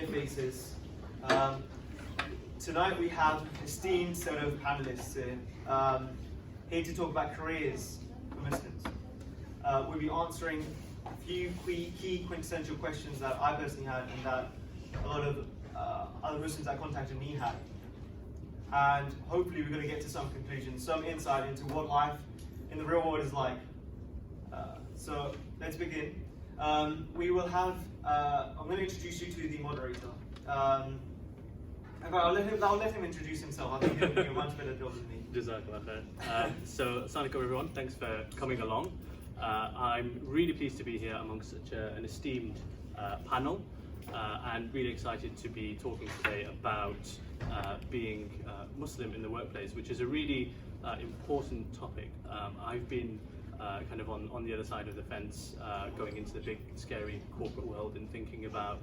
faces. Tonight we have an esteemed set of panelists here to talk about careers for Muslims. We'll be answering a few key quintessential questions that I personally had and that a lot of other Muslims that contacted me had. And hopefully we're going to get to some conclusions, some insight into what life in the real world is like. So let's begin. We will have, I'm going to introduce you to the moderator. I'll let him introduce himself. I think he'll do a much better job than me. Jazakallah khair. So, assalamu alaikum everyone, thanks for coming along. I'm really pleased to be here amongst such an esteemed panel and really excited to be talking today about being Muslim in the workplace, which is a really important topic. I've been kind of on the other side of the fence, going into the big, scary corporate world and thinking about,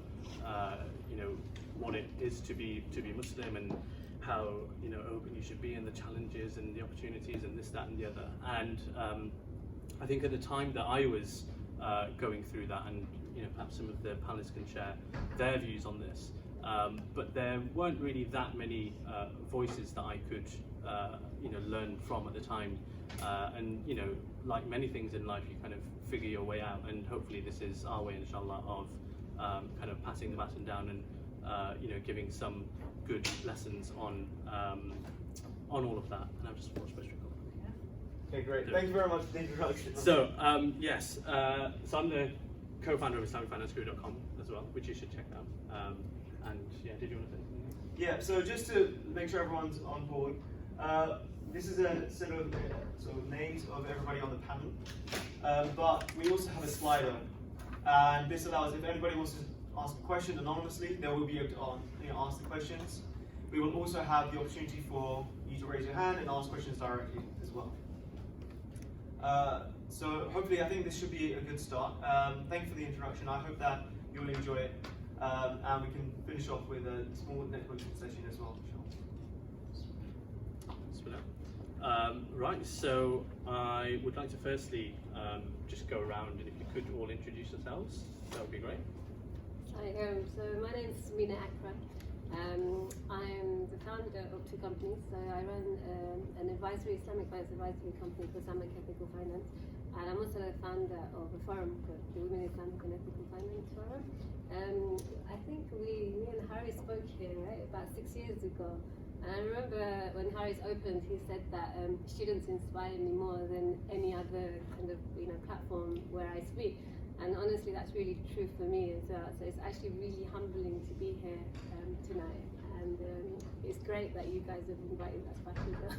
what it is to be Muslim and how open you should be and the challenges and the opportunities and this, that, and the other. And I think at the time that I was going through that, and perhaps some of the panelists can share their views on this, but there weren't really that many voices that I could learn from at the time. And like many things in life, you kind of figure your way out, and hopefully this is our way, inshallah, of kind of passing the baton down and giving some good lessons on all of that. And I've just watched this record. Okay, great. Thank you very much for the introduction. So yes, so I'm the co-founder of IslamicFinanceGuru.com as well, which you should check out. And yeah, did you want to say something? Yeah. So just to make sure everyone's on board. This is a sort of names of everybody on the panel, but we also have a slider, and this allows, if anybody wants to ask a question anonymously, they will be able to ask the questions. We will also have the opportunity for you to raise your hand and ask questions directly as well. So hopefully, I think this should be a good start. Thank you for the introduction. I hope that you'll enjoy it, and we can finish off with a small networking session as well. Right, so I would like to firstly just go around, and if you could all introduce yourselves, that would be great. Hi, so my name is Mina Akram. I'm the founder of two companies. So I run an Islamic finance advisory company for Islamic Ethical Finance, and I'm also the founder of a forum called the Women Islamic and Ethical Finance Forum. I think me and Harry spoke here, right, about 6 years ago. And I remember when Harry's opened, he said that students inspire me more than any other kind of platform where I speak. And honestly, that's really true for me as well. So it's actually really humbling to be here tonight. And it's great that you guys have invited us back as well.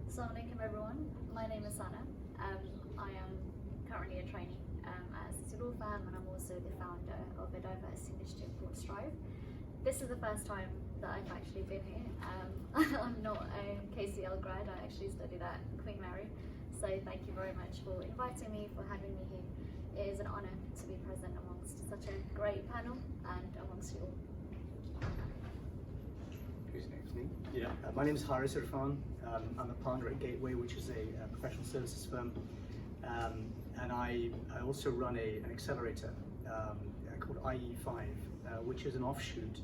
Assalamu alaikum everyone. My name is Sana. I am currently a trainee at a law firm, and I'm also the founder of a diversity initiative called Strive. This is the first time that I've actually been here. I'm not a KCL grad, I actually studied at Queen Mary. So thank you very much for inviting me, for having me here. It is an honour to be present amongst such a great panel and amongst you all. Who's next? Me? Yeah. My name is Haris Irfan. I'm a partner at Gateway, which is a professional services firm. And I also run an accelerator called IE5, which is an offshoot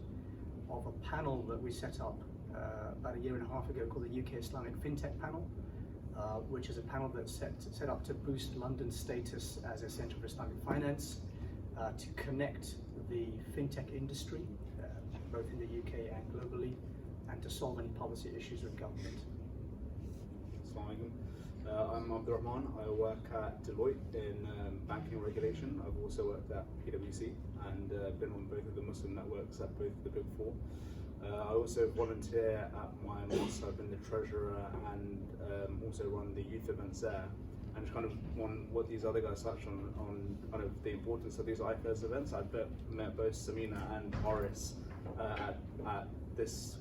of a panel that we set up about 1.5 years ago called the UK Islamic FinTech Panel, which is a panel that's set up to boost London's status as a centre for Islamic finance, to connect the FinTech industry, both in the UK and globally, and to solve any policy issues with government. Assalamu alaikum. I'm Abdurrahman. I work at Deloitte in banking and regulation. I've also worked at PwC and been on both of the Muslim networks at both the Big Four. I also volunteer at my mosque. I've been the treasurer and also run the youth events there. And just kind of on what these other guys touched on kind of the importance of these IFES events. I've met both Samina and Horace at this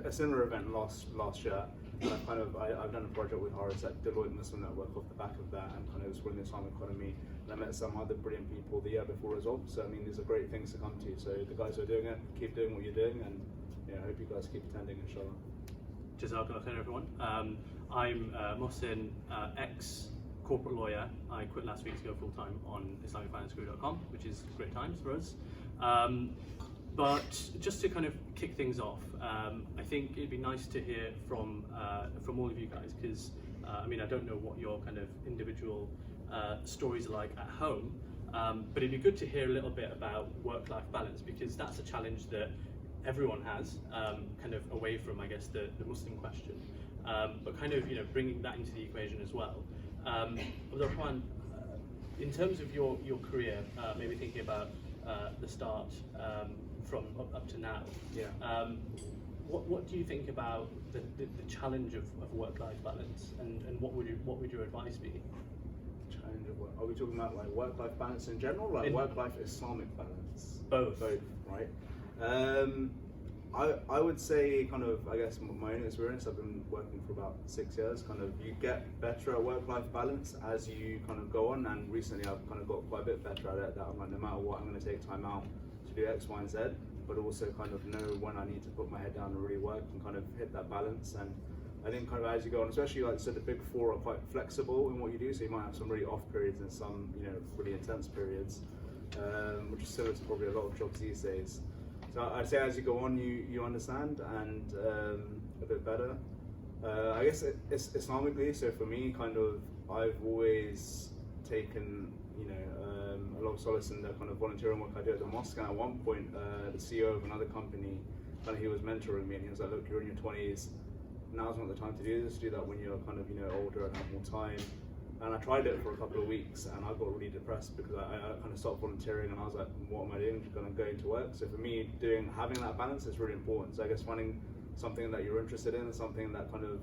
a similar event last year. And I've done a project with Horace at Deloitte Muslim Network off the back of that, and kind of exploring the Islamic economy. And I met some other brilliant people the year before as well. So I mean, these are great things to come to. So the guys who are doing it, keep doing what you're doing, and I hope you guys keep attending, inshallah. Jazakallah khair, everyone. I'm Mohsin, ex-corporate lawyer. I quit last week to go full-time on IslamicFinanceGuru.com, which is great times for us. But just to kind of kick things off, I think it'd be nice to hear from all of you guys, because I mean, I don't know what your kind of individual stories are like at home, but it'd be good to hear a little bit about work-life balance, because that's a challenge that everyone has, kind of away from, I guess, the Muslim question, but kind of, bringing that into the equation as well. Abdurrahman, in terms of your career, maybe thinking about the start from up to now, what do you think about the challenge of work-life balance, and what would your advice be? Challenge of work. Are we talking about like work-life balance in general, like work-life Islamic balance? Both, right? I would say, kind of, I guess my own experience, I've been working for about 6 years, kind of you get better at work-life balance as you kind of go on, and recently I've kind of got quite a bit better at it, that I'm like, no matter what, I'm going to take time out to do X, Y, and Z, but also kind of know when I need to put my head down and really work and kind of hit that balance. And I think kind of as you go on, especially like I said, the big four are quite flexible in what you do, so you might have some really off periods and some, really intense periods, which is similar to probably a lot of jobs these days. So I'd say as you go on, you understand and a bit better. I guess it's Islamically, so for me, kind of, I've always taken, a lot of solace in the kind of volunteering work I do at the mosque. And at one point, the CEO of another company, kind of, he was mentoring me, and he was like, look, you're in your 20s, now's not the time to do this, do that when you're kind of, older and have more time. And I tried it for a couple of weeks, and I got really depressed because I kind of stopped volunteering, and I was like, what am I doing? Just going to go into work. So for me, having that balance is really important. So I guess finding something that you're interested in, something that kind of,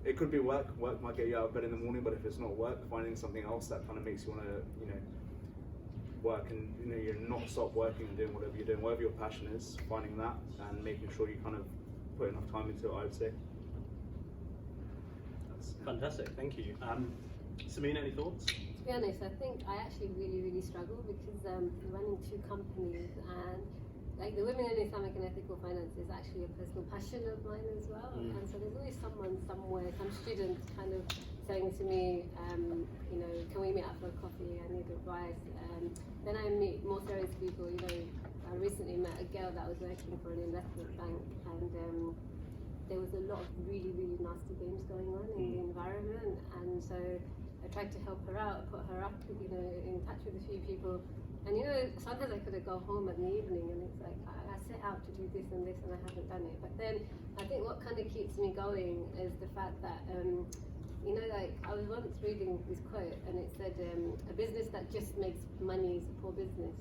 it could be work. Work might get you out of bed in the morning, but if it's not work, finding something else that kind of makes you want to, work, and you're not stop working and doing whatever you're doing, whatever your passion is, finding that and making sure you kind of put enough time into it, I would say. Fantastic, thank you. Samina, any thoughts? To be honest, I think I actually really struggle because running two companies, and like the Women in Islamic and Ethical Finance is actually a personal passion of mine as well. And so there's always someone somewhere, some student kind of saying to me, can we meet up for a coffee? I need advice. Then I meet more serious people. I recently met a girl that was working for an investment bank, and there was a lot of really nasty games going on in the environment, and so I tried to help her out, put her up, in touch with a few people. And sometimes I could go home in the evening and it's like, I set out to do this and this and I haven't done it. But then I think what kind of keeps me going is the fact that, like I was once reading this quote and it said, a business that just makes money is a poor business.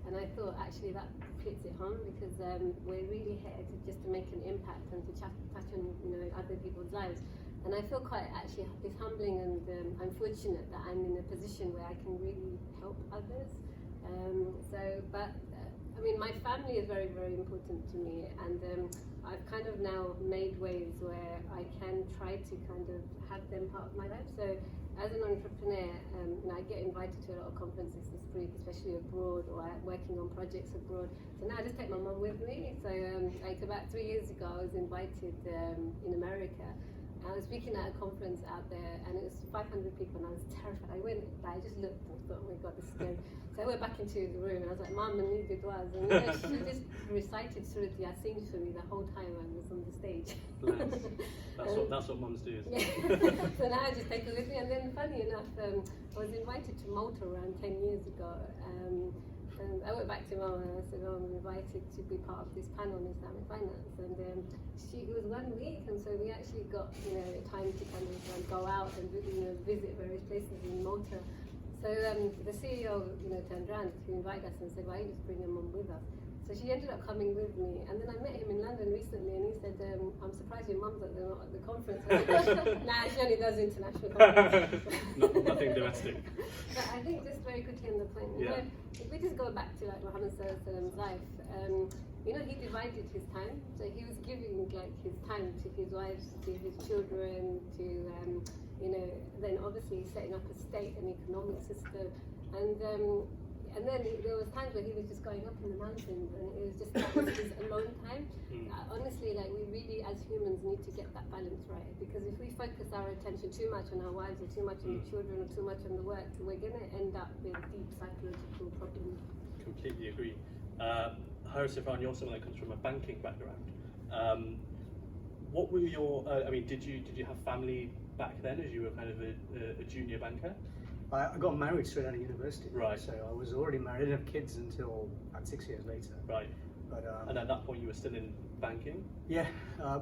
And I thought actually that hits it home, because we're really here just to make an impact and to touch on other people's lives. And I feel quite actually it's humbling, and I'm fortunate that I'm in a position where I can really help others. I mean, my family is very important to me, and I've kind of now made ways where I can try to kind of have them part of my life. So as an entrepreneur, I get invited to a lot of conferences this week, especially abroad, or I'm working on projects abroad. So now I just take my mum with me. So like about 3 years ago, I was invited in America. I was speaking at a conference out there, and it was 500 people, and I was terrified. I went, I just looked and thought, oh my God, this is scary. So I went back into the room, and I was like, Mum, I need the duas. And she just recited Surah Yasin for me the whole time I was on the stage. Nice. That's what mums do. Yeah. So now I just take it with me. And then funny enough, I was invited to Malta around 10 years ago. And I went back to Mum and I said, I'm invited to be part of this panel on Islamic finance. And it was 1 week, and so we actually got time to kind of go out and visit various places in Malta. So the CEO turned around to invite us and said, why don't you just bring your mum with us? So she ended up coming with me, and then I met him in London recently, and he said, I'm surprised your mum's not at the conference. Nah, she only does international conferences. Nothing domestic. But I think just very quickly on the point, if we just go back to like Muhammad Sallallahu Alaihi Wasallam's life, he divided his time. So he was giving like his time to his wives, to his children, to then obviously setting up a state and economic system, and then there was times where he was just going up in the mountains, and it was just his alone time. Honestly, like we really, as humans, need to get that balance right, because if we focus our attention too much on our wives, or too much on the children, or too much on the work, we're going to end up with deep psychological problems. Completely agree. Haris Sifran, you're someone that comes from a banking background. What were your? I mean, did you have family back then, as you were kind of a junior banker? I got married straight out of university. Right. So I was already married. I didn't have kids until about 6 years later. Right. But, and at that point, you were still in banking? Yeah.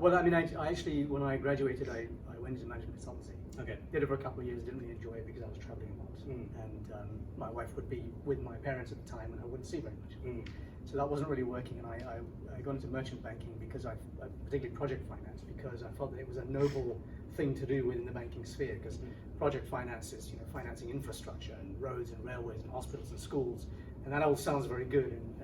Well, I mean, I actually, when I graduated, I went into management consultancy. Okay. Did it for a couple of years. Didn't really enjoy it because I was traveling a lot, and my wife would be with my parents at the time, and I wouldn't see very much. So that wasn't really working, and I got into merchant banking because particularly project finance, because I felt that it was a noble thing to do within the banking sphere, because project finance is, financing infrastructure and roads and railways and hospitals and schools, and that all sounds very good and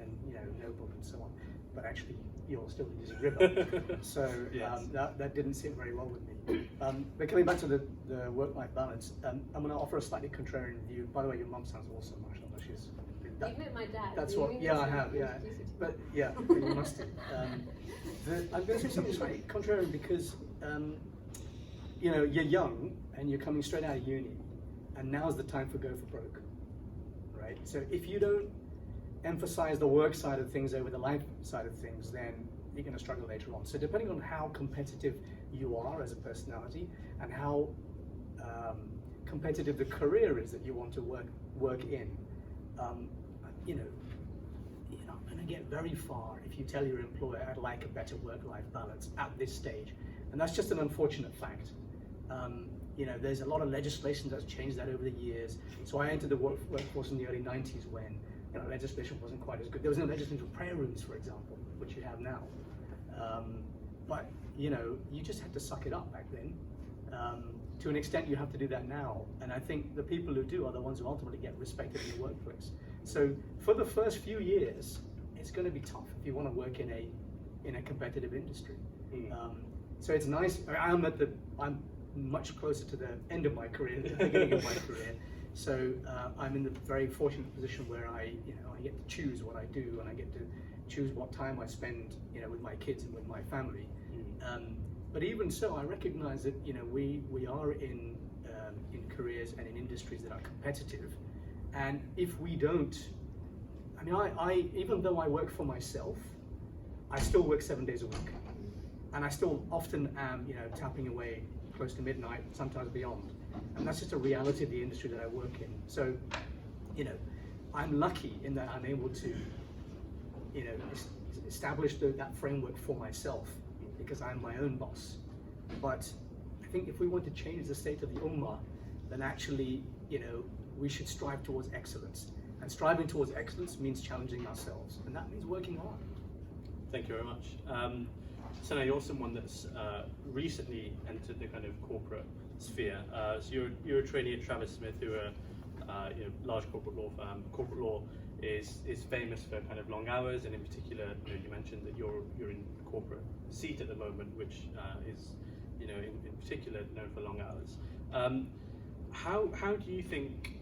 noble and so on, but actually you're still using riba. So Yes. that didn't sit very well with me. But coming back to the work-life balance, I'm going to offer a slightly contrarian view. By the way, your mum sounds awesome, mashallah. She's You've met my dad. That's You what. need Yeah, to I have. Yeah, introduce you to but yeah, you must do. I'm going to say something slightly contrarian because you're young and you're coming straight out of uni, and now's the time for go for broke, right? So if you don't emphasize the work side of things over the life side of things, then you're going to struggle later on. So depending on how competitive you are as a personality and how competitive the career is that you want to work in, you're not going to get very far if you tell your employer, I'd like a better work-life balance at this stage. And that's just an unfortunate fact. There's a lot of legislation that's changed that over the years. So I entered the workforce in the early 90s when legislation wasn't quite as good. There was no legislation for prayer rooms, for example, which you have now. But you just had to suck it up back then. To an extent, you have to do that now. And I think the people who do are the ones who ultimately get respected in the workplace. So for the first few years, it's going to be tough if you want to work in a competitive industry. So it's nice. I'm much closer to the end of my career than the beginning of my career. So I'm in the very fortunate position where I get to choose what I do, and I get to choose what time I spend, with my kids and with my family. But even so, I recognize that we are in careers and in industries that are competitive, and if we don't, I even though I work for myself, I still work 7 days a week, and I still often am tapping away close to midnight, sometimes beyond, and that's just a reality of the industry that I work in. So I'm lucky in that I'm able to establish that framework for myself, because I'm my own boss. But I think if we want to change the state of the ummah, then actually, we should strive towards excellence. And striving towards excellence means challenging ourselves, and that means working hard. Thank you very much. So now you're someone that's recently entered the kind of corporate sphere. So you're a trainee at Travis Smith, who are large corporate law firm. Corporate law is famous for kind of long hours, and in particular, you mentioned that you're in a corporate seat at the moment, which is in particular known for long hours. How do you think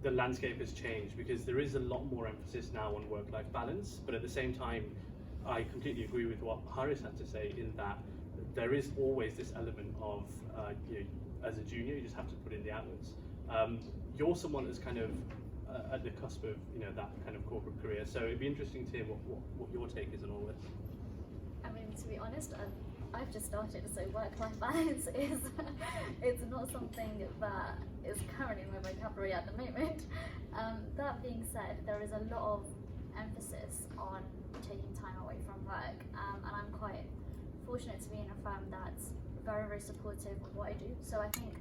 the landscape has changed? Because there is a lot more emphasis now on work-life balance, but at the same time, I completely agree with what Haris had to say, in that there is always this element of as a junior, you just have to put in the hours. You're someone that's kind of at the cusp of that kind of corporate career, so it'd be interesting to hear what your take is on all this. I mean, to be honest, I've just started, so work-life balance is it's not something that is currently in my vocabulary at the moment. That being said, there is a lot of emphasis on taking time away from work, and I'm quite fortunate to be in a firm that's very, very supportive of what I do. So I think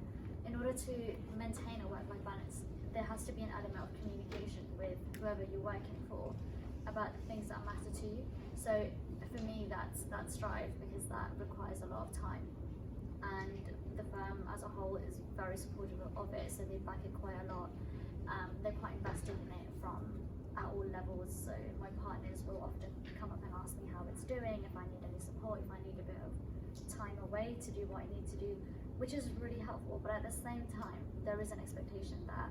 in order to maintain a work-life balance, there has to be an element of communication with whoever you're working for about the things that matter to you. So for me, that's strive, because that requires a lot of time, and the firm as a whole is very supportive of it, so they back it quite a lot. They're quite invested in it at all levels, so my partners will often come up and ask me how it's doing, if I need any support, if I need a bit of time away to do what I need to do, which is really helpful. But at the same time, there is an expectation that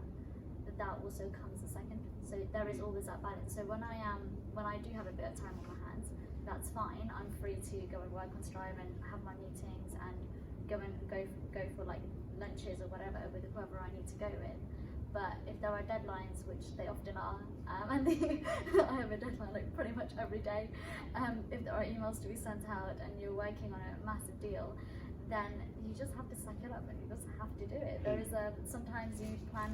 also comes a second, so there is always that balance. So when I do have a bit of time on my hands, that's fine. I'm free to go and work on Strive and have my meetings and go for like lunches or whatever with whoever I need to go with. but if there are deadlines, which they often are, and I have a deadline like pretty much every day, if there are emails to be sent out and you're working on a massive deal, then you just have to suck it up and you just have to do it. There is sometimes you plan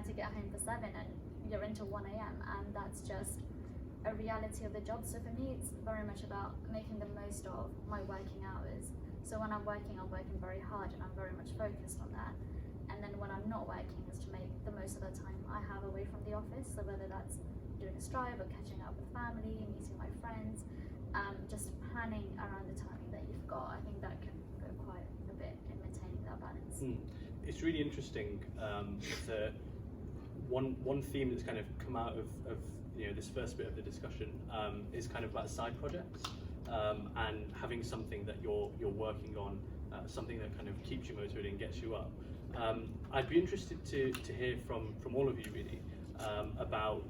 to get home for 7 and you're into 1 a.m. and that's just a reality of the job. So for me, it's very much about making the most of my working hours. So when I'm working very hard and I'm very much focused on that. And then when I'm not working, is to make the most of the time I have away from the office. So whether that's doing a strive or catching up with family, meeting my friends, just planning around the timing that you've got. I think that can go quite a bit in maintaining that balance. It's really interesting. One theme that's kind of come out of this first bit of the discussion is kind of about side projects and having something that you're working on, something that kind of keeps you motivated and gets you up. I'd be interested to hear from all of you really about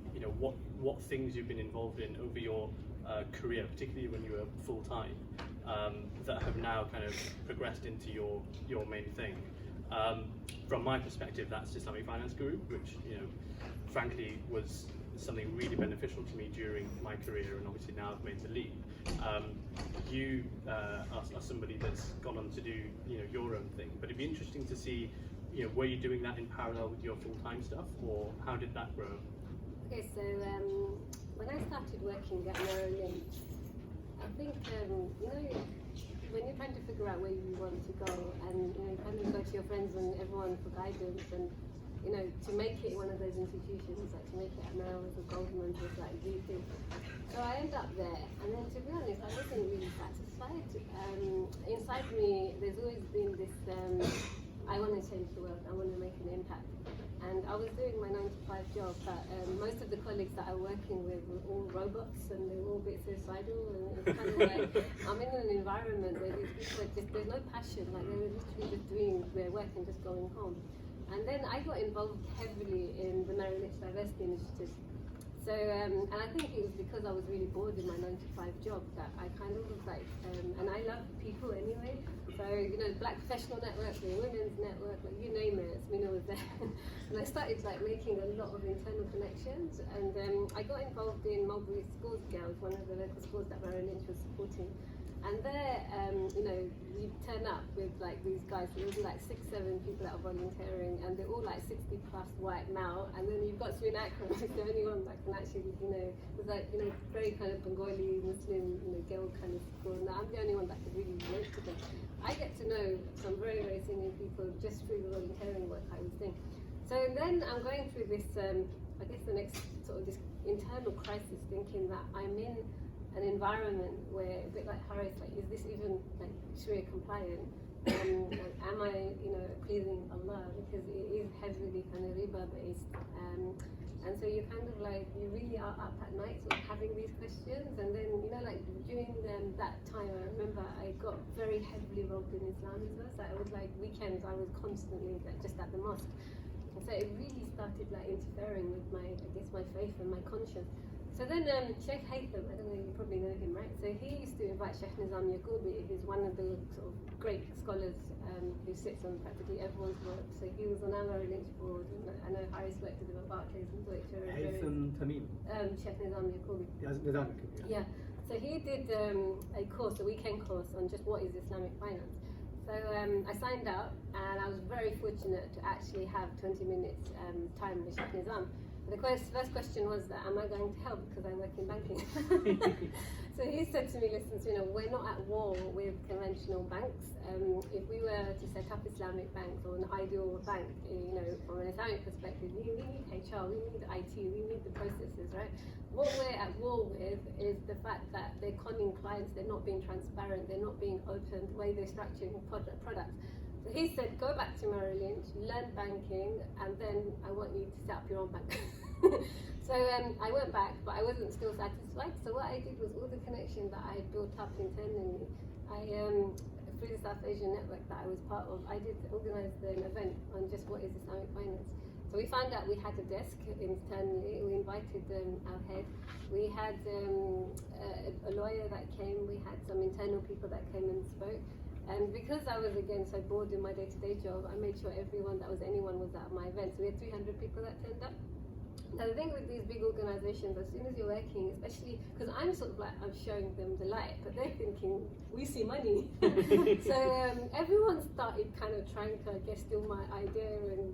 what things you've been involved in over your career, particularly when you were full time, that have now kind of progressed into your main thing. From my perspective, that's Islamic Finance Guru, which frankly was something really beneficial to me during my career, and obviously now I've made the leap. You are somebody that's gone on to do your own thing, but it'd be interesting to see were you doing that in parallel with your full-time stuff, or how did that grow? Okay, so when I started working at Merrill Lynch, I think when you're trying to figure out where you want to go, and you kind of go to your friends and everyone for guidance, and to make it one of those institutions, like to make it at Merrill's or Goldman's was like the thing. So I ended up there, and then to be honest, I wasn't really satisfied. Inside me, there's always been this, I want to change the world, I want to make an impact. And I was doing my 9-to-5 job, but most of the colleagues that I'm working with were all robots, and they were all a bit suicidal, and it's kind of like, I'm in an environment where these people are just, there's no passion, like they were literally just doing their work and just going home. And then I got involved heavily in the Merrill Lynch Diversity Initiative. So, and I think it was because I was really bored in my 9-to-5 job that I kind of was like, and I love people anyway. So, Black Professional Network, the Women's Network, like you name it, Mina was there. And I started like making a lot of internal connections, and I got involved in Mulberry Schools Girls, one of the local schools that Merrill Lynch was supporting. And there, you turn up with like these guys, so there'll be like 6-7 people that are volunteering, and they're all like 60+ white male, and then you've got Smina Akram, who's the only one that can actually, was like, very kind of Bengali, Muslim, girl kind of school, and I'm the only one that could really relate to them. I get to know some very, very senior people just through the volunteering work I was doing. So then I'm going through this, I guess the next sort of this internal crisis, thinking that I'm in an environment where, a bit like Harris, like, is this even like Sharia compliant? Like, am I, pleasing Allah? Because it is heavily kind of riba based, and so you kind of like, you really are up at night sort of having these questions. And then like during that time, I remember I got very heavily involved in Islam as well. So I was like weekends, I was constantly like just at the mosque, and so it really started like interfering with my, I guess, my faith and my conscience. So then Sheikh Haytham, I don't know, you probably know him, right? So he used to invite Sheikh Nizam Yaqubi, who's one of the sort of great scholars who sits on practically everyone's work. So he was on our Merrill Lynch board, and I know Harris worked with him at Barclays and Deutsche. Haytham Tamim. Sheikh Nizam Yaqubi. Nizam Yaqubi. Yeah. So he did a course, a weekend course on just what is Islamic finance. So I signed up, and I was very fortunate to actually have 20 minutes time with Sheikh Nizam. The first question was that, am I going to help because I work in banking? So he said to me, listen, we're not at war with conventional banks. If we were to set up Islamic banks or an ideal bank, from an Islamic perspective, we need HR, we need IT, we need the processes, right? What we're at war with is the fact that they're conning clients, they're not being transparent, they're not being open, the way they're structuring products. So he said, go back to Merrill Lynch, learn banking, and then I want you to set up your own bank. So I went back, but I wasn't still satisfied. So what I did was all the connections that I built up internally, through the South Asian network that I was part of, I did organise an event on just what is Islamic finance. So we found out we had a desk internally, we invited our head, we had a lawyer that came, we had some internal people that came and spoke. And because I was again so bored in my day-to-day job, I made sure anyone was at my event. So we had 300 people that turned up. Now the thing with these big organizations, as soon as you're working, especially because I'm sort of like, I'm showing them the light, but they're thinking, we see money. So everyone started kind of trying to, I guess, steal my idea and,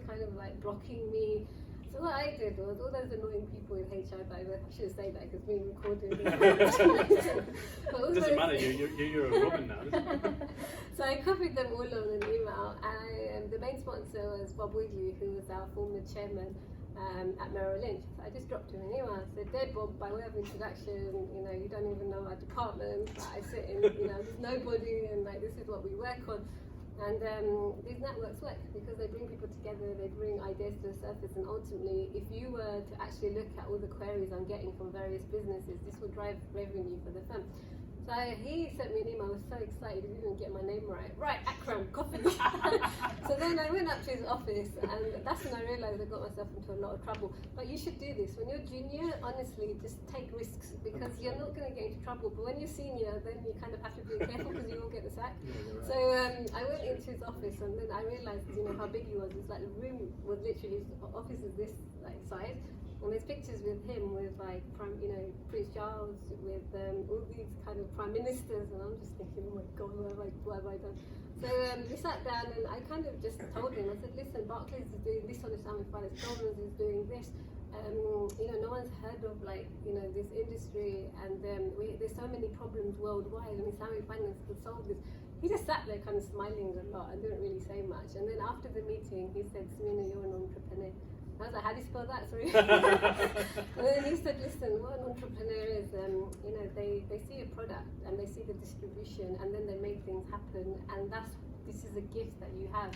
kind of like blocking me. So what I did was, all those annoying people in HR, I should say that because being recorded. It doesn't matter, you're a woman now. So I copied them all on an email, and the main sponsor was Bob Wigley, who was our former chairman at Merrill Lynch. So I just dropped him an email. I said, "Dear Bob, by way of introduction, you don't even know our department. I sit in, there's nobody, and like this is what we work on." And these networks work because they bring people together, they bring ideas to the surface, and ultimately, if you were to actually look at all the queries I'm getting from various businesses, this will drive revenue for the firm. So he sent me an email. I was so excited, he didn't get my name right. Right, Akram, coffee. So then I went up to his office, and that's when I realised I got myself into a lot of trouble. But you should do this. When you're junior, honestly, just take risks because you're not going to get into trouble. But when you're senior, then you kind of have to be careful because you will get the sack. So I went into his office, and then I realised, how big he was. It's like the room was literally, his office is this like size. And there's pictures with him, with like Prince Charles, with all these kind of prime ministers, and I'm just thinking, oh my God, what have I done? So we sat down, and I kind of just told him, I said, listen, Barclays is doing this on Islamic finance, Goldman's is doing this. No one's heard of this industry, and there's so many problems worldwide, and Islamic finance could solve this. He just sat there kind of smiling a lot and didn't really say much. And then after the meeting, he said, Samina, you're an entrepreneur. I was like, how do you spell that? Sorry. And then he said, listen, what an entrepreneur is, they see a product and they see the distribution and then they make things happen, and this is a gift that you have.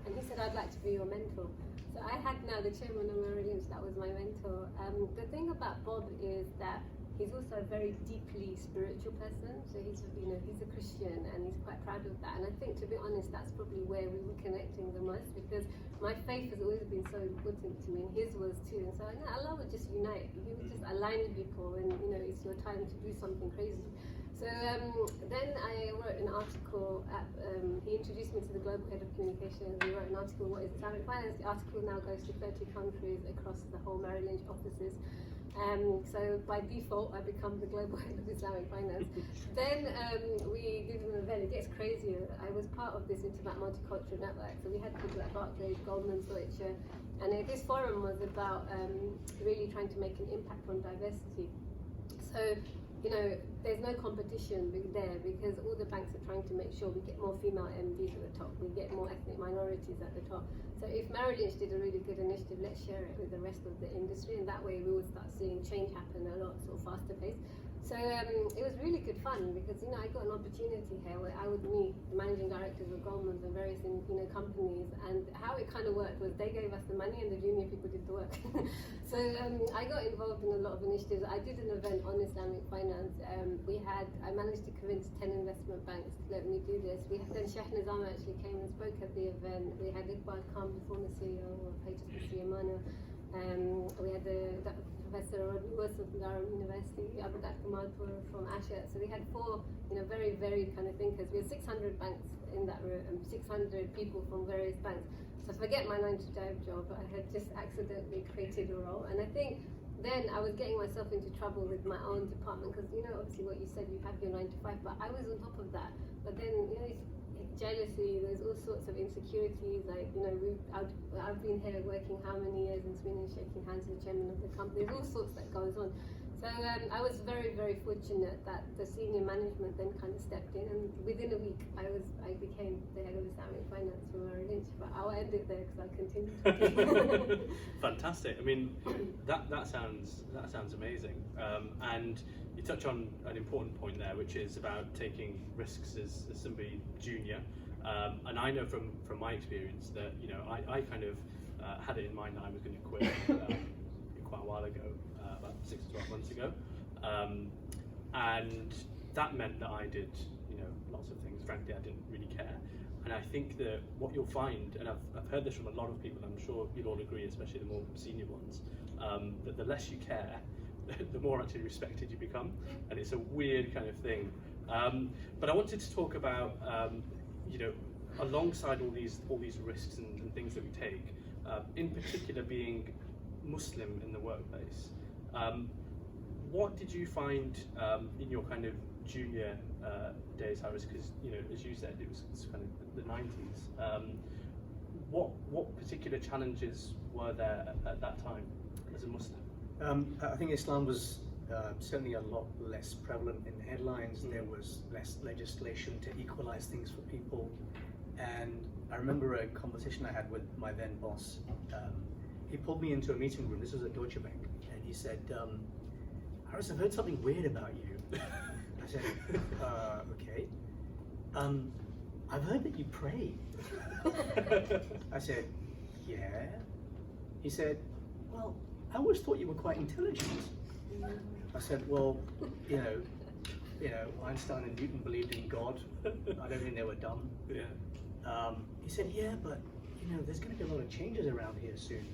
And he said, I'd like to be your mentor. So I had now the chairman of Merrill Lynch, that was my mentor. The thing about Bob is that he's also a very deeply spiritual person. So he's a Christian and he's quite proud of that. And I think, to be honest, that's probably where we were connecting the most, because my faith has always been so important to me, and his was too. And so Allah would just unite. He would just align people, and it's your time to do something crazy. So then I wrote an article. He introduced me to the global head of communications. We wrote an article, what is Islamic finance? The article now goes to 30 countries across the whole Merrill Lynch offices. So by default, I become the global head of Islamic finance. Then we did an event. It gets crazier. I was part of this Internet Multicultural Network. So we had people like Barclays, Goldman, Deutsche, and this forum was about really trying to make an impact on diversity. So there's no competition there because all the banks are trying to make sure we get more female MDs at the top, we get more ethnic minorities at the top. So if Merrill Lynch did a really good initiative, let's share it with the rest of the industry, and that way we will start seeing change happen a lot sort of faster pace. So it was really good fun because I got an opportunity here where I would meet the managing directors of Goldman's and various companies, and how it kind of worked was they gave us the money and the junior people did the work. So I got involved in a lot of initiatives. I did an event on Islamic finance. I managed to convince 10 investment banks to let me do this. Then Sheikh Nizam actually came and spoke at the event. We had Iqbal Khan, the former CEO of HSBC Yamana. We had Professor Rodney Wilson from Durham University, Abu Bakr Malpur from Asher. So we had four, very, very kind of thinkers. We had 600 banks in that room, 600 people from various banks. So forget my 9-to-5 job. I had just accidentally created a role, and I think then I was getting myself into trouble with my own department because obviously what you said, you have your 9-to-5, but I was on top of that. But then jealousy, there's all sorts of insecurities, like I've been here working how many years in Sweden, shaking hands with the chairman of the company. There's all sorts that goes on. So I was very, very fortunate that the senior management then kind of stepped in, and within a week I became the head of Islamic finance for Merrill Lynch. But I'll end it there because I continue. Fantastic. I mean, that sounds amazing. And you touch on an important point there, which is about taking risks as somebody junior. And I know from my experience that I kind of had it in mind that I was going to quit quite a while ago, about 6 to 12 months ago, and that meant that I did lots of things. Frankly, I didn't really care. And I think that what you'll find, and I've heard this from a lot of people, I'm sure you'll all agree, especially the more senior ones, that the less you care, the more actually respected you become. And it's a weird kind of thing But I wanted to talk about, you know, alongside all these risks and things that we take, in particular being Muslim in the workplace. What did you find in your kind of junior days, Harris? Because, you know, as you said, it was kind of the 90s. What particular challenges were there at that time as a Muslim? I think Islam was certainly a lot less prevalent in the headlines. There was less legislation to equalize things for people. And I remember a conversation I had with my then boss. He pulled me into a meeting room. This was at Deutsche Bank. And he said, Harris, I've heard something weird about you. I said, okay. I've heard that you pray. I said, yeah. He said, well, I always thought you were quite intelligent. I said, well, you know, Einstein and Newton believed in God. I don't think they were dumb. Yeah. He said, yeah, but you know, there's going to be a lot of changes around here soon.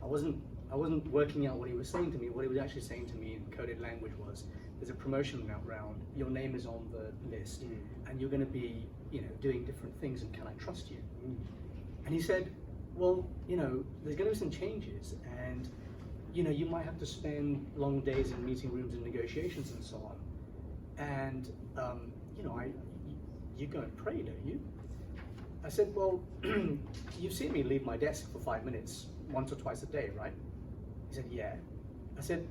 I wasn't working out what he was saying to me. What he was actually saying to me in coded language was, there's a promotion round, your name is on the list, and you're going to be, you know, doing different things, and can I trust you? And he said, well, you know, there's going to be some changes, and you know, you might have to spend long days in meeting rooms and negotiations and so on. And you know, you go and pray, don't you? I said, well, you've seen me leave my desk for 5 minutes once or twice a day, right? He said, yeah. I said,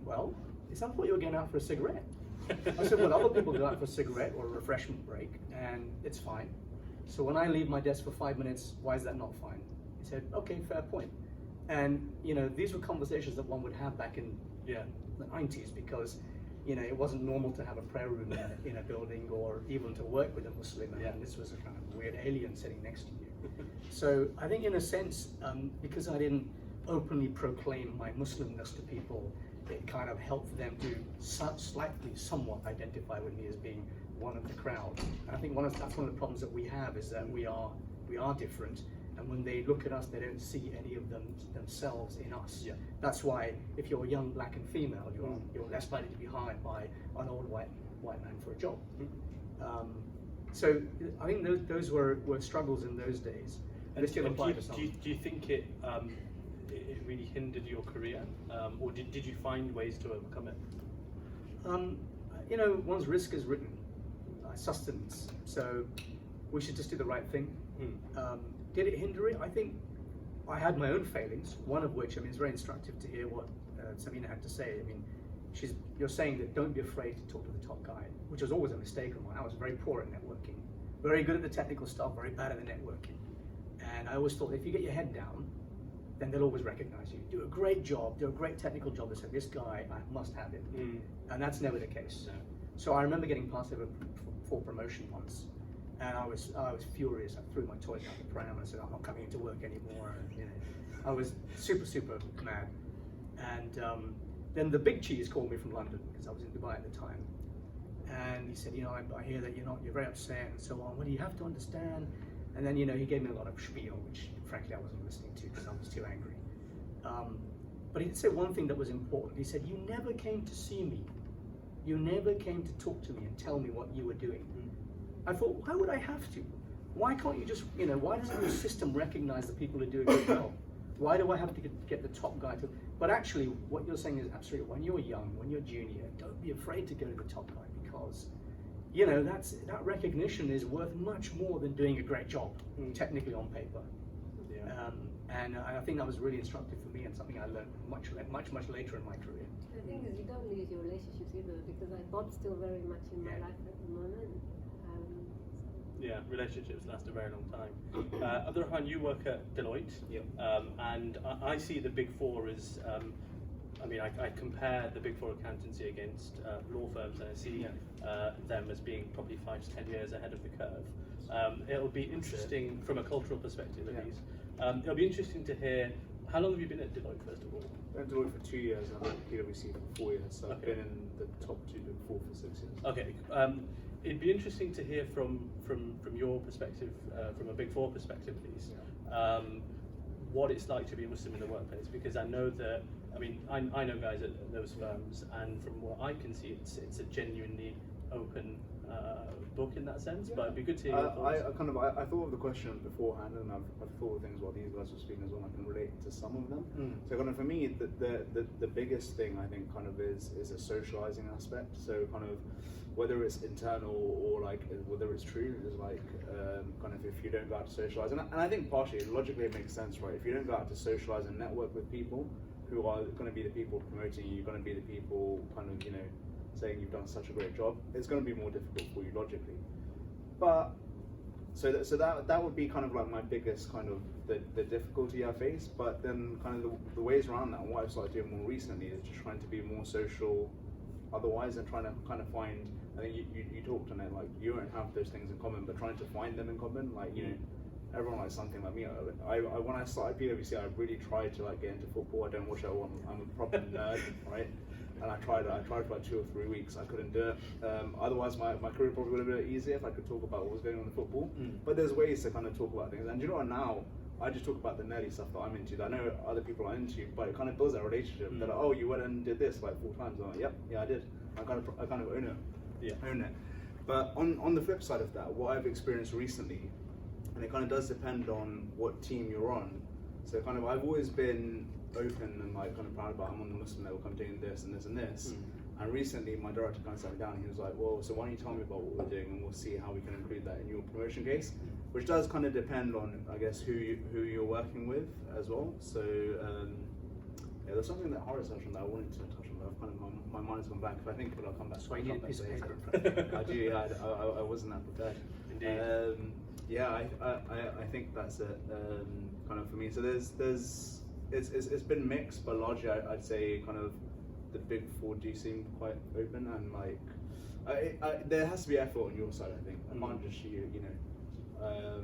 well, it sounds like you were going out for a cigarette. I said, well, other people go out for a cigarette or a refreshment break, and it's fine. So when I leave my desk for 5 minutes, why is that not fine? He said, okay, fair point. And you know, these were conversations that one would have back in the 90s, because you know, it wasn't normal to have a prayer room in a building, or even to work with a Muslim, and this was a kind of weird alien sitting next to you. So I think in a sense, because I didn't openly proclaim my Muslimness to people, it kind of helped them to somewhat identify with me as being one of the crowd. And I think that's one of the problems that we have, is that we are different. And when they look at us, they don't see any of themselves in us. Yeah. That's why if you're young, black and female, you're less likely to be hired by an old white man for a job. So I think those were struggles in those days. And still apply to some. Do you think it really hindered your career, or did you find ways to overcome it? You know, one's risk is written, sustenance. So we should just do the right thing. Did it hinder it? I think I had my own failings, one of which, I mean, it's very instructive to hear what Samina had to say. I mean, you're saying that don't be afraid to talk to the top guy, which was always a mistake of mine. I was very poor at networking, very good at the technical stuff, very bad at the networking. And I always thought if you get your head down, then they'll always recognize you. Do a great job, do a great technical job. They say, this guy, I must have it. And that's never the case. No. So I remember getting passed over for promotion once. And I was furious. I threw my toys out the pram and I said, I'm not coming into work anymore. And, you know, I was super mad. And then the big cheese called me from London, because I was in Dubai at the time. And he said, you know, I hear that you're very upset and so on. Well, you have to understand. And then, you know, he gave me a lot of spiel, which frankly I wasn't listening to because I was too angry. But he did say one thing that was important. He said, you never came to see me. You never came to talk to me and tell me what you were doing. I thought, why would I have to? Why can't you just, you know, why doesn't your system recognize the people who do a good job? Why do I have to get the top guy to? But actually, what you're saying is absolutely, when you're young, when you're junior, don't be afraid to go to the top guy, because, you know, that recognition is worth much more than doing a great job, technically on paper. Yeah. And I think that was really instructive for me, and something I learned much later in my career. The thing is, you don't lose your relationships either, because Bob's still very much in my life at the moment. Yeah, relationships last a very long time. Abdurrahman, you work at Deloitte, and I see the Big Four as, I mean, I compare the Big Four accountancy against law firms, and I see them as being probably 5 to 10 years ahead of the curve. It'll be interesting from a cultural perspective, at least. It'll be interesting to hear, how long have you been at Deloitte, first of all? I've been at Deloitte for 2 years, and I'm at PwC for 4 years, so I've been in the top 2 Big Four for 6 years. Okay. It'd be interesting to hear from your perspective, from a Big Four perspective at least, what it's like to be a Muslim in the workplace, because I know that, I mean, I know guys at those firms, and from what I can see, it's a genuinely open book in that sense, but it'd be good to hear your thoughts. I thought of the question beforehand, and I've thought of things while these guys were speaking as well. I can relate to some of them. So kind of for me, the biggest thing I think kind of is a socializing aspect. So kind of whether it's internal or like whether it's true, is like kind of if you don't go out to socialize, and I think partially logically it makes sense, right? If you don't go out to socialize and network with people who are going to be the people promoting you, you're going to be the people kind of, you know, saying you've done such a great job, it's going to be more difficult for you logically. But so that would be kind of like my biggest kind of the difficulty I face. But then kind of the ways around that, and what I've started doing more recently is just trying to be more social otherwise, and trying to kind of find, I think you talked on it, like you don't have those things in common, but trying to find them in common, like, you know, everyone likes something like me. I when I started PwC, I really tried to like get into football. I don't watch it. I'm a proper nerd, right? And I tried for like 2 or 3 weeks. I couldn't do it. Otherwise, my career probably would have been a bit easier if I could talk about what was going on in football. But there's ways to kind of talk about things. And you know what? Now I just talk about the nerdy stuff that I'm into, that I know other people are into, but it kind of builds that relationship. They're like, oh, you went and did this like 4 times. I'm like, yep, yeah, I did. I kind of own it. Yeah. Own it. But on the flip side of that, what I've experienced recently, and it kind of does depend on what team you're on. So kind of I've always been open and like kind of proud about, I'm on the Muslim network, I'm doing this and this and this. And recently my director kind of sat me down and he was like, well, so why don't you tell me about what we're doing and we'll see how we can include that in your promotion case, which does kind of depend on, I guess, who you're working with as well. So yeah, there's something that Horace touched on that I wanted to touch on, but I've kind of, my mind's gone back. If I think of it, I'll come back. So you need a piece of paper. I do, yeah, I wasn't that prepared. Indeed. Yeah, I think that's it, kind of for me. So it's been mixed, but largely I'd say kind of the big 4 do seem quite open, and like there has to be effort on your side. I think I can't just you know.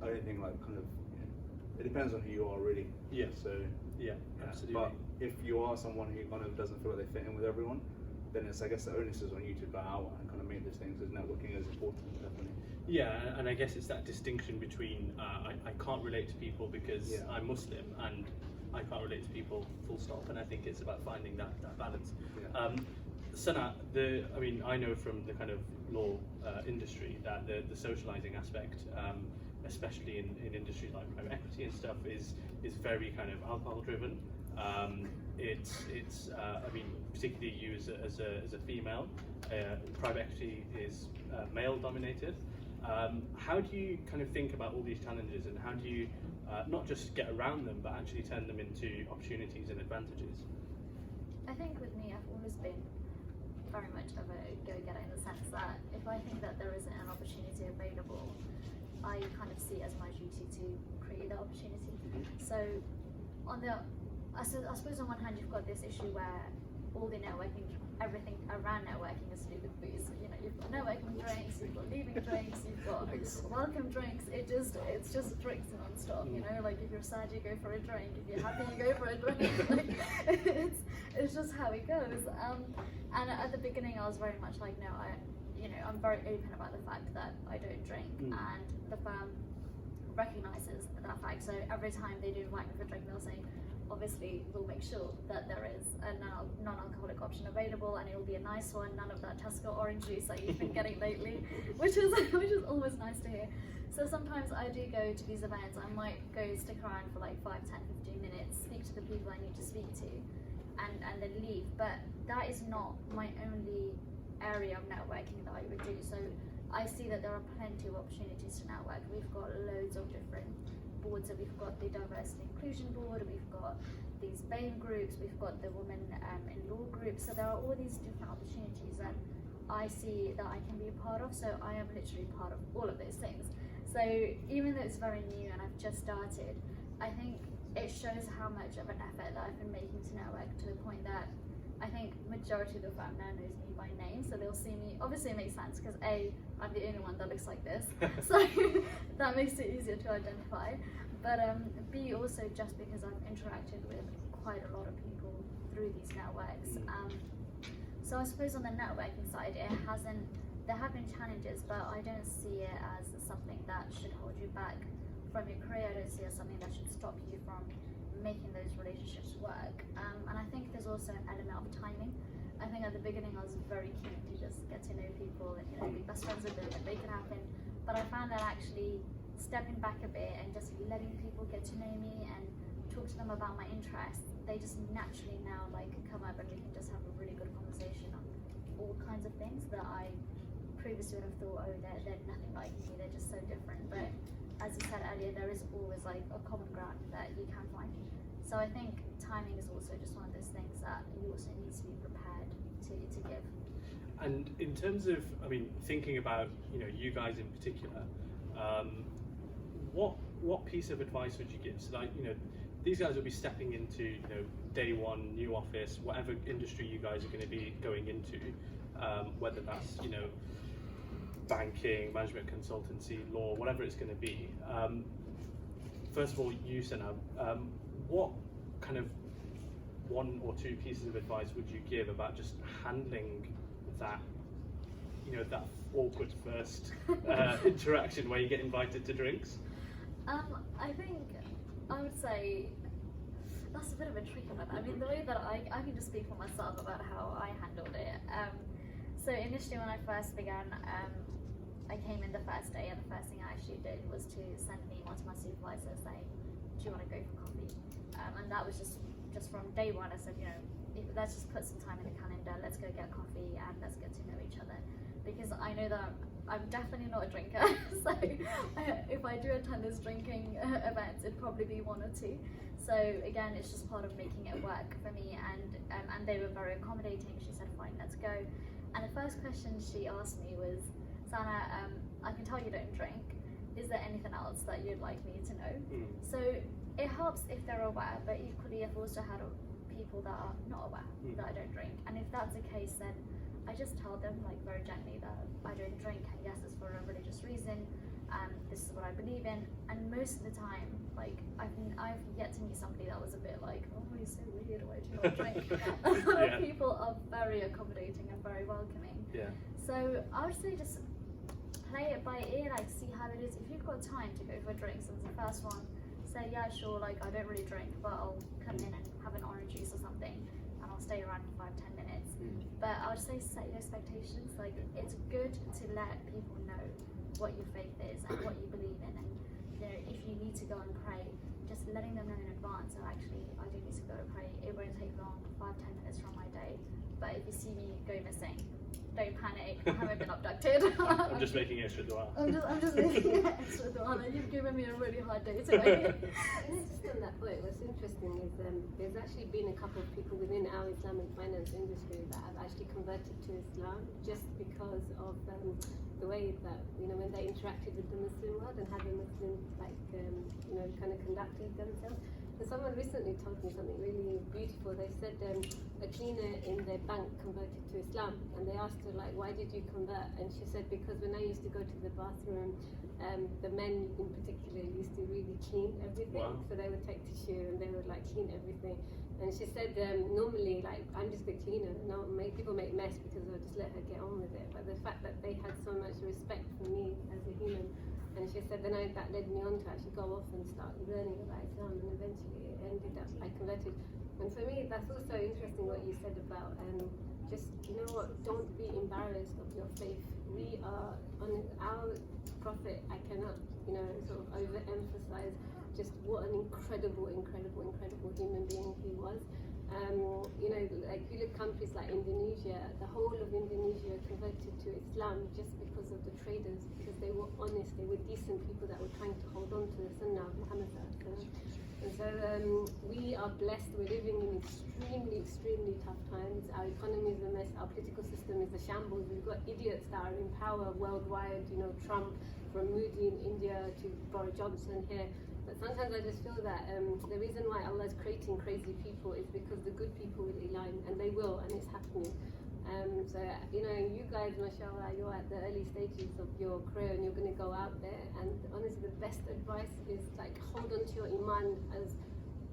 I don't think like kind of, you know, it depends on who you are really. Yeah. So yeah, absolutely. But if you are someone who kind of doesn't feel like they fit in with everyone, then it's, I guess the onus is on you to go out and kind of make those things, as networking is important, definitely. Yeah, and I guess it's that distinction between I can't relate to people because I'm Muslim, and I can't relate to people full stop, and I think it's about finding that balance. Yeah. Sana, I mean, I know from the kind of law industry that the socializing aspect, especially in industries like private equity and stuff, is very kind of alcohol driven. It's I mean, particularly you as a female, private equity is male dominated. How do you kind of think about all these challenges, and how do you not just get around them, but actually turn them into opportunities and advantages? I think with me, I've always been very much of a go-getter, in the sense that if I think that there isn't an opportunity available, I kind of see it as my duty to create that opportunity. So I suppose on one hand you've got this issue where all the networking, everything around networking is to do with booze. You know, you've got networking drinks, you've got leaving drinks, you've got welcome drinks. It's just drinks non-stop. You know, like if you're sad, you go for a drink. If you're happy, you go for a drink. Like, it's just how it goes. And at the beginning, I was very much like, no, I'm very open about the fact that I don't drink, and the firm recognizes that fact. So every time they do invite me for a drink, they'll say, obviously we'll make sure that there is a non-alcoholic option available, and it'll be a nice one, none of that Tesco orange juice that you've been getting lately, which is always nice to hear. So sometimes I do go to these events. I might go stick around for like 5, 10, 15 minutes, speak to the people I need to speak to, and then leave. But that is not my only area of networking that I would do. So I see that there are plenty of opportunities to network. We've got loads of different boards. So we've got the Diversity Inclusion Board, we've got these BAME groups, we've got the Women in Law groups. So there are all these different opportunities that I see that I can be a part of. So I am literally part of all of those things. So even though it's very new and I've just started, I think it shows how much of an effort that I've been making to network, to the point that I think majority of the firm now knows me by name, so they'll see me. Obviously it makes sense because A, I'm the only one that looks like this, so that makes it easier to identify. But B, also just because I've interacted with quite a lot of people through these networks. So I suppose on the networking side, there have been challenges, but I don't see it as something that should hold you back from your career. I don't see it as something that should stop you from making those relationships work. And I think there's also an element of timing. I think at the beginning I was very keen to just get to know people and, you know, be best friends with them and make it happen. But I found that actually stepping back a bit and just letting people get to know me and talk to them about my interests, they just naturally now like come up and we can just have a really good conversation on all kinds of things that I previously would have thought, oh, they're nothing like me, they're just so different. But as you said earlier, there is always like a common ground that you can find. So I think timing is also just one of those things that you also need to be prepared to give. And in terms of, I mean, thinking about, you know, you guys in particular, what piece of advice would you give? So like, you know, these guys will be stepping into, you know, day one, new office, whatever industry you guys are going to be going into, whether that's, you know, banking, management consultancy, law, whatever it's going to be. First of all, you, Sana, what kind of one or two pieces of advice would you give about just handling that, you know, that awkward first interaction where you get invited to drinks? I think I would say that's a bit of a tricky one. I mean, the way that I can just speak for myself about how I handled it. So initially when I first began, I came in the first day and the first thing I actually did was to send an email to my supervisor saying, do you want to go for coffee? And that was just from day one. I said, you know, let's just put some time in the calendar, let's go get coffee and let's get to know each other. Because I know that I'm definitely not a drinker, so if I do attend those drinking events, it'd probably be one or two. So again, it's just part of making it work for me, and they were very accommodating. She said, fine, let's go. And the first question she asked me was, Sana, I can tell you don't drink. Is there anything else that you'd like me to know? So it helps if they're aware, but equally I've also had people that are not aware that I don't drink. And if that's the case, then I just tell them like very gently that I don't drink, and yes, it's for a religious reason, and this is what I believe in. And most of the time, like I've yet to meet somebody that was a bit like, oh, you're so weird, why do you not drink? A lot of people are very accommodating and very welcoming. Yeah. So I would say just play it by ear, like see how it is. If you've got time to go for drinks as the first one, say yeah, sure, like I don't really drink, but I'll come in and have an orange juice or something, and I'll stay around for 5-10 minutes. But I would say set your expectations. Like it's good to let people know what your faith is and what you believe in, and you know, if you need to go and pray, just letting them know in advance. So actually, I do need to go and pray. It won't take long, 5-10 minutes from my day. But if you see me go missing, don't panic. I haven't been abducted. I'm just making extra dua. I'm just making extra dua. You've given me a really hard day today. Just on that point, what's interesting is there's actually been a couple of people within our Islamic finance industry that have actually converted to Islam just because of the way that, you know, when they interacted with the Muslim world and how the Muslims you know, kind of conducted themselves. So someone recently told me something really beautiful. They said a cleaner in their bank converted to Islam, and they asked her like, why did you convert? And she said, because when I used to go to the bathroom, the men in particular used to really clean everything. Wow. So they would take tissue and they would like clean everything. And she said normally, like, I'm just a cleaner. No, people make mess because I'll just let her get on with it. But the fact that they had so much respect for me as a human. And she said then that led me on to actually go off and start learning about Islam, and eventually it ended up I converted. And for me, that's also interesting what you said about just, you know what, don't be embarrassed of your faith. We are on our Prophet. I cannot, you know, sort of overemphasize just what an incredible human being he was. You know, like you look countries like Indonesia, the whole of Indonesia converted to Islam just because of the traders, because they were honest, they were decent people that were trying to hold on to the Sunnah of Muhammad. And so we are blessed, we're living in extremely tough times. Our economy is a mess, our political system is a shambles. We've got idiots that are in power worldwide, you know, Trump, from Modi in India to Boris Johnson here. But sometimes I just feel that the reason why Allah is creating crazy people is because the good people will align, and they will, and it's happening. So, you know, you guys, mashallah, you're at the early stages of your career and you're going to go out there, and honestly the best advice is like hold on to your iman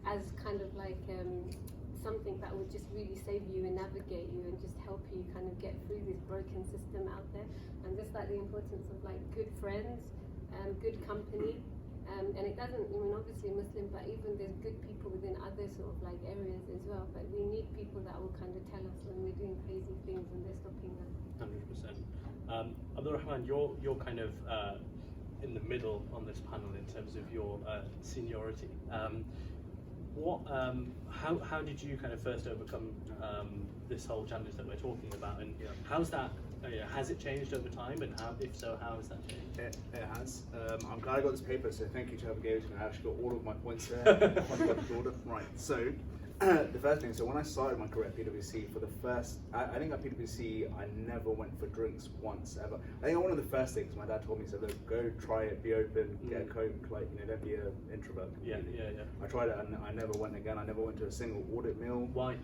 as kind of like something that would just really save you and navigate you and just help you kind of get through this broken system out there. And just like the importance of like good friends, good company, And it doesn't, I mean, obviously Muslim, but even there's good people within other sort of like areas as well. But we need people that will kind of tell us when we're doing crazy things and they're stopping us. 100%. Abdul Rahman, you're kind of in the middle on this panel in terms of your seniority. How did you kind of first overcome this whole challenge that we're talking about, and how's that? Has it changed over time, and how, if so, how has that changed? It has. I'm glad I got this paper, so thank you to whoever gave it to me. I actually got all of my points there. Right, so the first thing, so when I started my career at PwC, for the first, I think at PwC, I never went for drinks once, ever. I think one of the first things my dad told me, said, look, go try it, be open, get a Coke, like, you know, don't be an introvert. Yeah. I tried it and I never went again. I never went to a single audit meal. Why?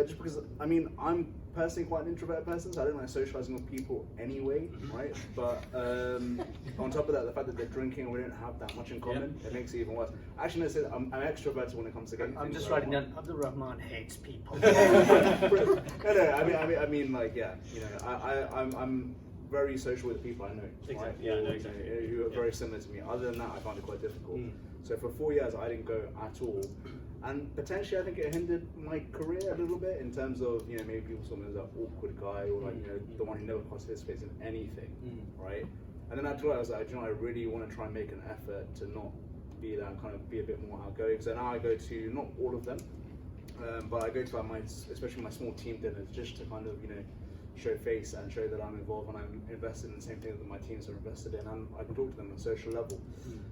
Just because, I mean, I'm personally quite an introverted person, so I don't like socializing with people anyway, right? But on top of that, the fact that they're drinking and we don't have that much in common, it makes it even worse. Actually, no, I'm extroverted when it comes to getting I'm things just right. writing down, Abdul Rahman hates people. No, I mean, like, yeah, you know, I'm very social with the people I know, Exactly. right? Yeah, no, Or, exactly. you know, who are very similar to me. Other than that, I found it quite difficult. So for 4 years, I didn't go at all. And potentially, I think it hindered my career a little bit in terms of, you know, maybe people saw me as an awkward guy or like, you know, the one who never participates in anything, right? And then after that, I was like, you know, I really want to try and make an effort to not be that and kind of be a bit more outgoing. So now I go to, not all of them, but I go to like especially my small team dinners just to kind of, you know, show face and show that I'm involved and I'm invested in the same things that my teams are invested in, and I can talk to them on a social level.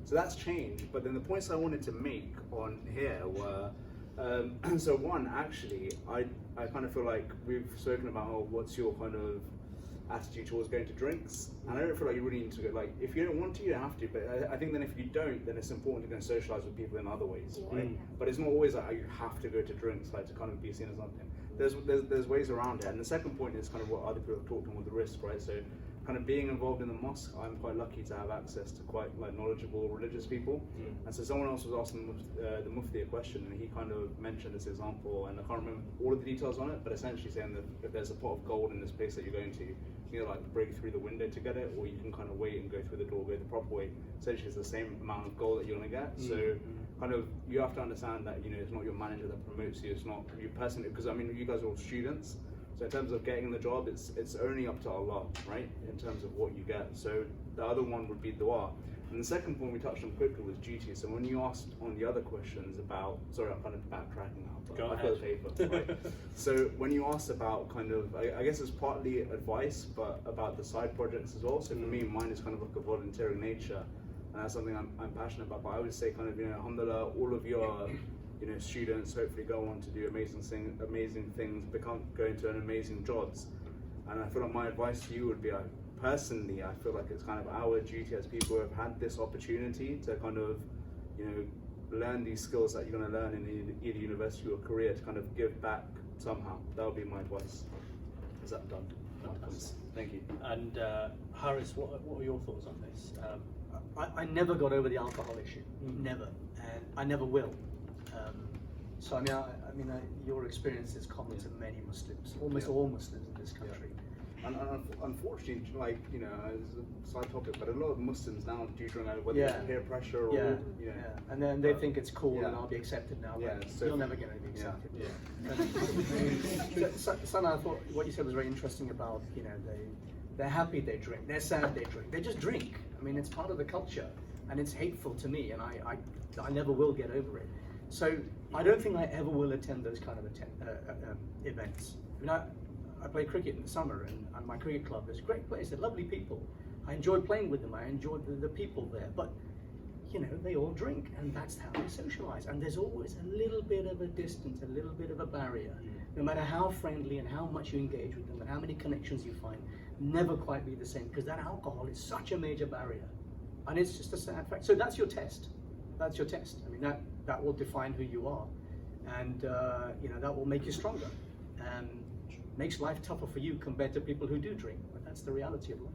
So that's changed, but then the points I wanted to make on here were, so one, actually, I kind of feel like we've spoken about, oh, what's your kind of attitude towards going to drinks, and I don't feel like you really need to go, like, if you don't want to, you don't have to, but I think then if you don't, then it's important to go and socialise with people in other ways, right? But it's not always like you have to go to drinks, like to kind of be seen as something. There's ways around it, and the second point is kind of what other people have talked on with the risk, right? So kind of being involved in the mosque, I'm quite lucky to have access to quite like knowledgeable religious people, and so someone else was asking the Mufti a question, and he kind of mentioned this example, and I can't remember all of the details on it, but essentially saying that if there's a pot of gold in this place that you're going to, you know, like break through the window to get it, or you can kind of wait and go through the door, go the proper way. Essentially, it's the same amount of gold that you're going to get. So, kind of, you have to understand that, you know, it's not your manager that promotes you. It's not you personally, because I mean, you guys are all students. So in terms of getting the job, it's only up to Allah, right? In terms of what you get. So the other one would be dua. And the second point we touched on quickly was duty. So when you asked on the other questions about, sorry, I'm kind of backtracking now, but I've got the paper, right? So when you asked about kind of, I guess it's partly advice, but about the side projects as well. So for me, mine is kind of like a volunteering nature, and that's something I'm passionate about. But I would say kind of, you know, alhamdulillah, all of your, you know, students hopefully go on to do amazing things, go into an amazing jobs. And I feel like my advice to you would be, personally, I feel like it's kind of our duty as people who have had this opportunity to kind of, you know, learn these skills that you're going to learn in either university or career, to kind of give back somehow. That would be my advice. Is that done? Thank you. And Haris, what are your thoughts on this? I never got over the alcohol issue, never, and I never will. So I mean, your experience is common to many Muslims, almost all Muslims in this country. And unfortunately, like, you know, it's a side topic, but a lot of Muslims now do drink, whether it's peer pressure or, you know. And then they think it's cool and I'll be accepted now, but so you'll never get anything accepted. Sana, I thought what you said was very interesting about, you know, they're happy they drink, they're sad they drink, they just drink. I mean, it's part of the culture, and it's hateful to me, and I never will get over it. So I don't think I ever will attend those kind of events. I mean, I play cricket in the summer, and my cricket club is a great place. They're lovely people. I enjoy playing with them. I enjoy the people there. But, you know, they all drink, and that's how they socialize. And there's always a little bit of a distance, a little bit of a barrier. No matter how friendly and how much you engage with them and how many connections you find, never quite be the same, because that alcohol is such a major barrier. And it's just a sad fact. So that's your test. That's your test. I mean, that will define who you are. And, you know, that will make you stronger. And makes life tougher for you compared to people who do drink, but that's the reality of life.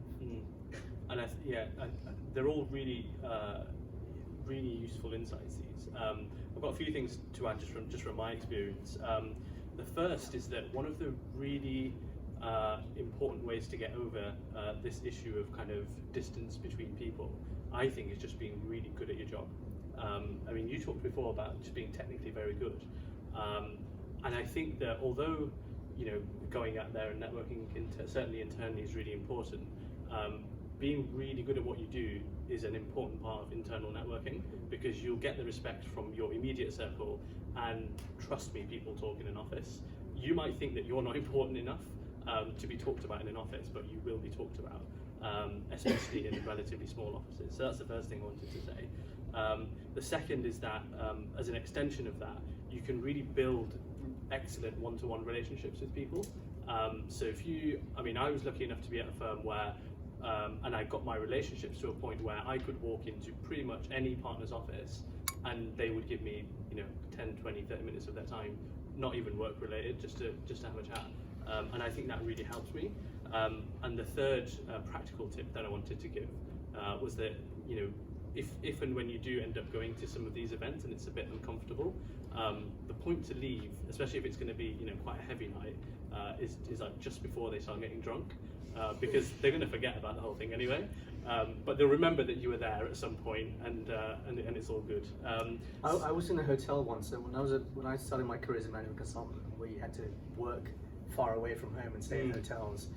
And they're all really, really useful insights. These. I've got a few things to add just from my experience. The first is that one of the really important ways to get over this issue of kind of distance between people, I think is just being really good at your job. I mean, you talked before about just being technically very good, and I think that although going out there and networking certainly internally is really important, being really good at what you do is an important part of internal networking, because you'll get the respect from your immediate circle, and trust me, people talk in an office. You might think that you're not important enough to be talked about in an office, but you will be talked about, especially in relatively small offices. So that's the first thing I wanted to say. The second is that as an extension of that, you can really build excellent one-to-one relationships with people. So I was lucky enough to be at a firm where, and I got my relationships to a point where I could walk into pretty much any partner's office and they would give me 10, 20, 30 minutes of their time, not even work related, just to have a chat. And I think that really helps me. And the third practical tip that I wanted to give was that if and when you do end up going to some of these events and it's a bit uncomfortable, the point to leave, especially if it's going to be quite a heavy night, is like just before they start getting drunk, because they're going to forget about the whole thing anyway. But they'll remember that you were there at some point, and it's all good. I was in a hotel once, and when I started my career as a management consultant, we had to work far away from home and stay in hotels,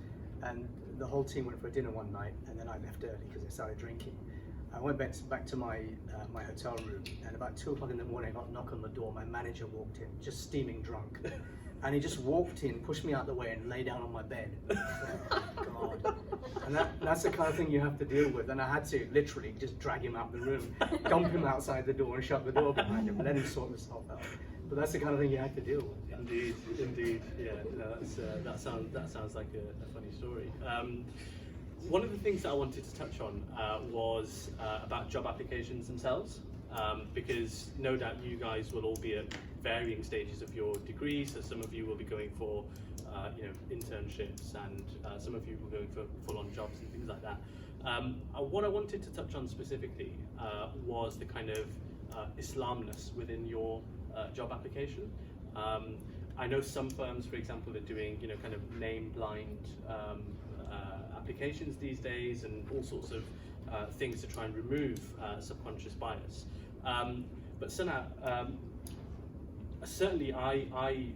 and the whole team went for a dinner one night, and then I left early because they started drinking. I went back to my my hotel room, and about 2 o'clock in the morning, I got a knock on the door. My manager walked in, just steaming drunk, and he just walked in, pushed me out the way, and lay down on my bed. Oh, God. And that's the kind of thing you have to deal with. And I had to literally just drag him out of the room, dump him outside the door, and shut the door behind him, and let him sort himself out. But that's the kind of thing you have to deal with. Indeed. Yeah, no, that sounds like a funny story. One of the things that I wanted to touch on was about job applications themselves, because no doubt you guys will all be at varying stages of your degree. So some of you will be going for internships, and some of you will be going for full-on jobs and things like that. What I wanted to touch on specifically was the kind of Islamness within your job application. I know some firms, for example, are doing kind of name-blind applications these days, and all sorts of things to try and remove subconscious bias. But Sana, certainly I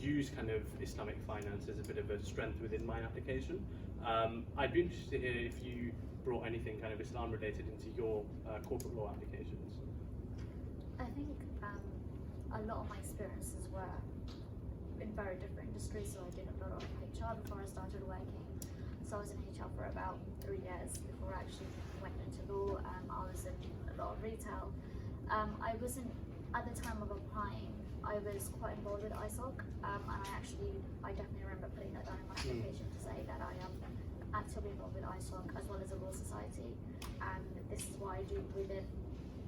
use kind of Islamic finance as a bit of a strength within my application. I'd be interested to hear if you brought anything kind of Islam related into your corporate law applications. I think a lot of my experiences were in very different industries. So I did a lot of HR before I started working. So I was in HR for about 3 years before I actually went into law. I was in a lot of retail. I wasn't, at the time of applying, I was quite involved with ISOC, and I definitely remember putting that down in my application to say that I am actively involved with ISOC as well as a law society, and this is what I do within.